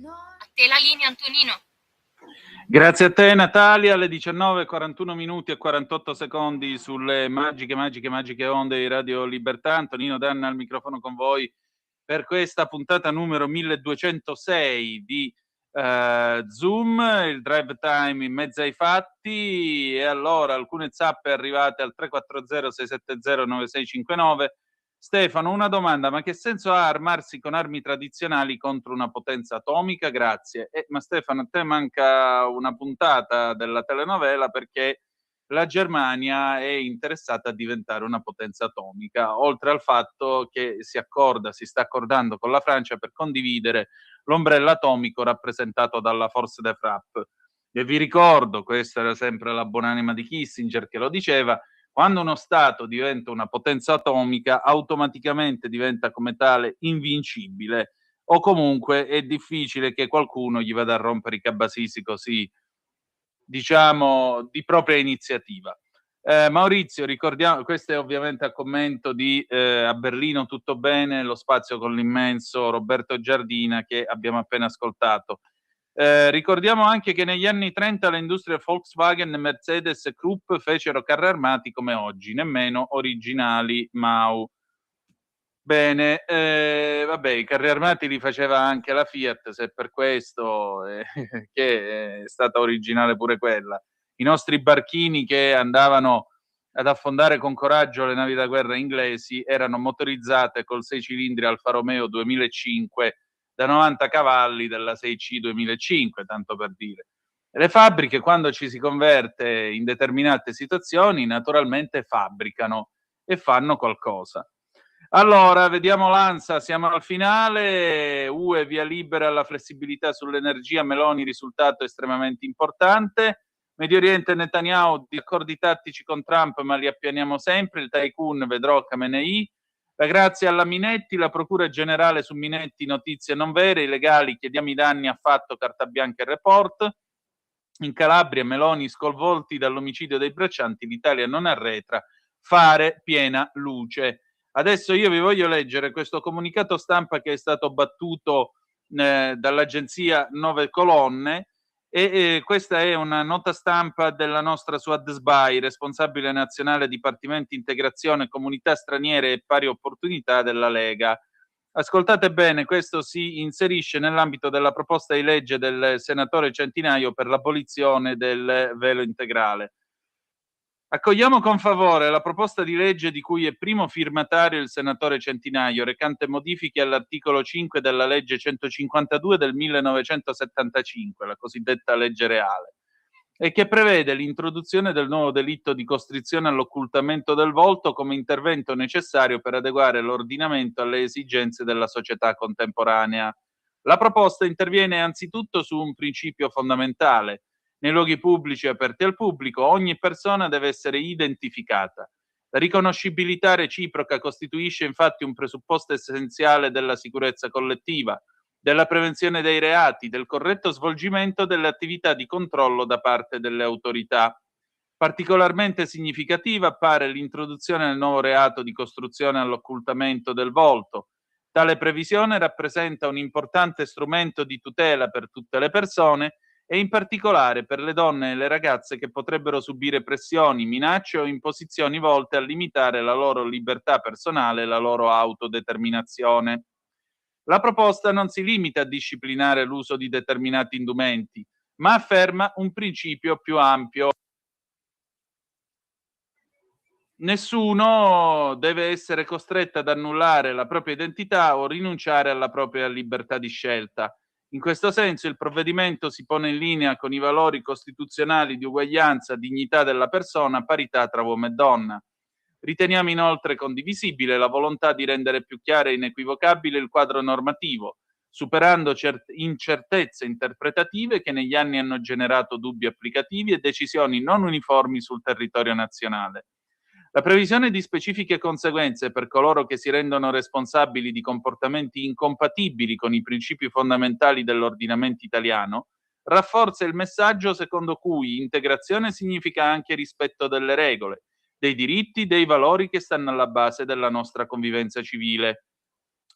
A te la linea, Antonino. Grazie a te Natalia, alle 19:41 minuti e 48 secondi sulle magiche onde di Radio Libertà. Antonino Danna al microfono con voi per questa puntata numero 1206 di Zoom, il drive time in mezzo ai fatti. E allora alcune zappe arrivate al 340 670 9659. Stefano, una domanda: ma che senso ha armarsi con armi tradizionali contro una potenza atomica? Grazie. Ma Stefano, a te manca una puntata della telenovela, perché la Germania è interessata a diventare una potenza atomica, oltre al fatto che si sta accordando con la Francia per condividere l'ombrello atomico rappresentato dalla Force de Frappe. E vi ricordo, questa era sempre la buonanima di Kissinger che lo diceva: quando uno Stato diventa una potenza atomica, automaticamente diventa come tale invincibile, o comunque è difficile che qualcuno gli vada a rompere i cabasisi così, diciamo, di propria iniziativa. Maurizio, ricordiamo, questo è ovviamente a commento di A Berlino tutto bene, lo spazio con l'immenso Roberto Giardina che abbiamo appena ascoltato. Ricordiamo anche che negli anni 30 le industrie Volkswagen, Mercedes e Krupp fecero carri armati come oggi, nemmeno originali Mau. Bene, vabbè, i carri armati li faceva anche la Fiat, se per questo che è stata originale pure quella. I nostri barchini che andavano ad affondare con coraggio le navi da guerra inglesi erano motorizzate col 6 cilindri Alfa Romeo 2005 da 90 cavalli della 6C 2005, tanto per dire. E le fabbriche, quando ci si converte in determinate situazioni, naturalmente fabbricano e fanno qualcosa. Allora, vediamo l'ANSA, siamo al finale. UE via libera alla flessibilità sull'energia, Meloni risultato estremamente importante. Medio Oriente, Netanyahu, di accordi tattici con Trump, ma li appianiamo sempre. Il tycoon vedrò Khamenei. La grazia alla Minetti, la procura generale su Minetti, notizie non vere, i legali, chiediamo i danni, ha fatto carta bianca e report. In Calabria, Meloni sconvolti dall'omicidio dei braccianti, l'Italia non arretra, fare piena luce. Adesso io vi voglio leggere questo comunicato stampa che è stato battuto dall'agenzia 9 Colonne, e questa è una nota stampa della nostra Suad Sbai, responsabile nazionale Dipartimento Integrazione, Comunità Straniere e Pari Opportunità della Lega. Ascoltate bene, questo si inserisce nell'ambito della proposta di legge del senatore Centinaio per l'abolizione del velo integrale. Accogliamo con favore la proposta di legge di cui è primo firmatario il senatore Centinaio, recante modifiche all'articolo 5 della legge 152 del 1975, la cosiddetta legge reale, e che prevede l'introduzione del nuovo delitto di costrizione all'occultamento del volto come intervento necessario per adeguare l'ordinamento alle esigenze della società contemporanea. La proposta interviene anzitutto su un principio fondamentale. Nei luoghi pubblici aperti al pubblico ogni persona deve essere identificata. La riconoscibilità reciproca costituisce infatti un presupposto essenziale della sicurezza collettiva, della prevenzione dei reati, del corretto svolgimento delle attività di controllo da parte delle autorità. Particolarmente significativa appare l'introduzione del nuovo reato di costruzione all'occultamento del volto. Tale previsione rappresenta un importante strumento di tutela per tutte le persone e in particolare per le donne e le ragazze che potrebbero subire pressioni, minacce o imposizioni volte a limitare la loro libertà personale e la loro autodeterminazione. La proposta non si limita a disciplinare l'uso di determinati indumenti, ma afferma un principio più ampio. Nessuno deve essere costretto ad annullare la propria identità o rinunciare alla propria libertà di scelta. In questo senso il provvedimento si pone in linea con i valori costituzionali di uguaglianza, dignità della persona, parità tra uomo e donna. Riteniamo inoltre condivisibile la volontà di rendere più chiaro e inequivocabile il quadro normativo, superando incertezze interpretative che negli anni hanno generato dubbi applicativi e decisioni non uniformi sul territorio nazionale. La previsione di specifiche conseguenze per coloro che si rendono responsabili di comportamenti incompatibili con i principi fondamentali dell'ordinamento italiano rafforza il messaggio secondo cui integrazione significa anche rispetto delle regole, dei diritti, dei valori che stanno alla base della nostra convivenza civile.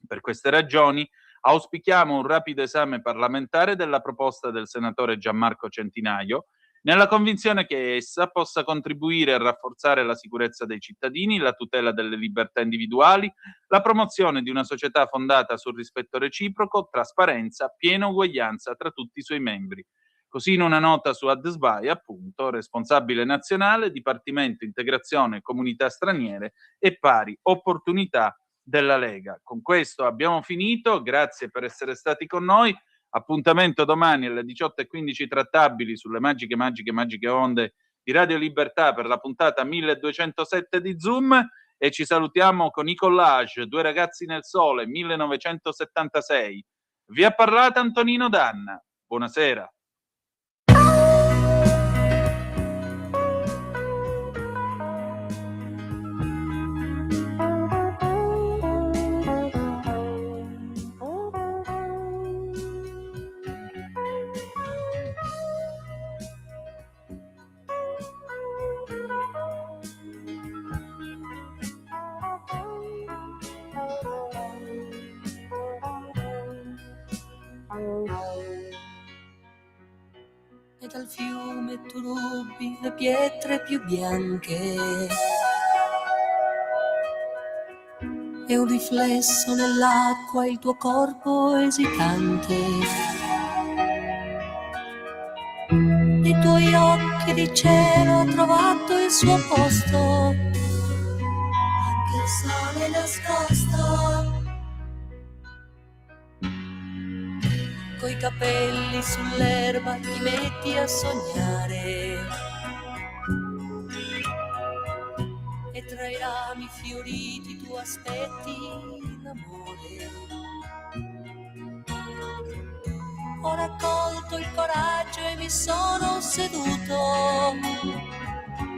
Per queste ragioni auspichiamo un rapido esame parlamentare della proposta del senatore Gianmarco Centinaio, nella convinzione che essa possa contribuire a rafforzare la sicurezza dei cittadini, la tutela delle libertà individuali, la promozione di una società fondata sul rispetto reciproco, trasparenza, piena uguaglianza tra tutti i suoi membri. Così in una nota su AdSBAI, appunto, responsabile nazionale, Dipartimento Integrazione, Comunità Straniere e Pari Opportunità della Lega. Con questo abbiamo finito, grazie per essere stati con noi. Appuntamento domani alle 18:15 trattabili sulle magiche onde di Radio Libertà per la puntata 1207 di Zoom e ci salutiamo con i collage Due ragazzi nel sole 1976. Vi ha parlato Antonino Danna. Buonasera. E dal fiume tu rubi le pietre più bianche e un riflesso nell'acqua il tuo corpo esitante. I tuoi occhi di cielo hanno trovato il suo posto, anche il sole nascosto. Coi capelli sull'erba ti metti a sognare e tra i rami fioriti tu aspetti l'amore. Ho raccolto il coraggio e mi sono seduto,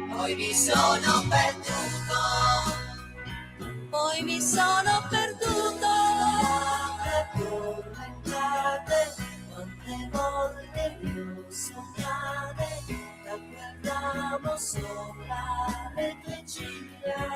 poi mi sono perduto, poi mi sono perduto. Quante volte più sognate da quel ramo sopra le tue ciglia.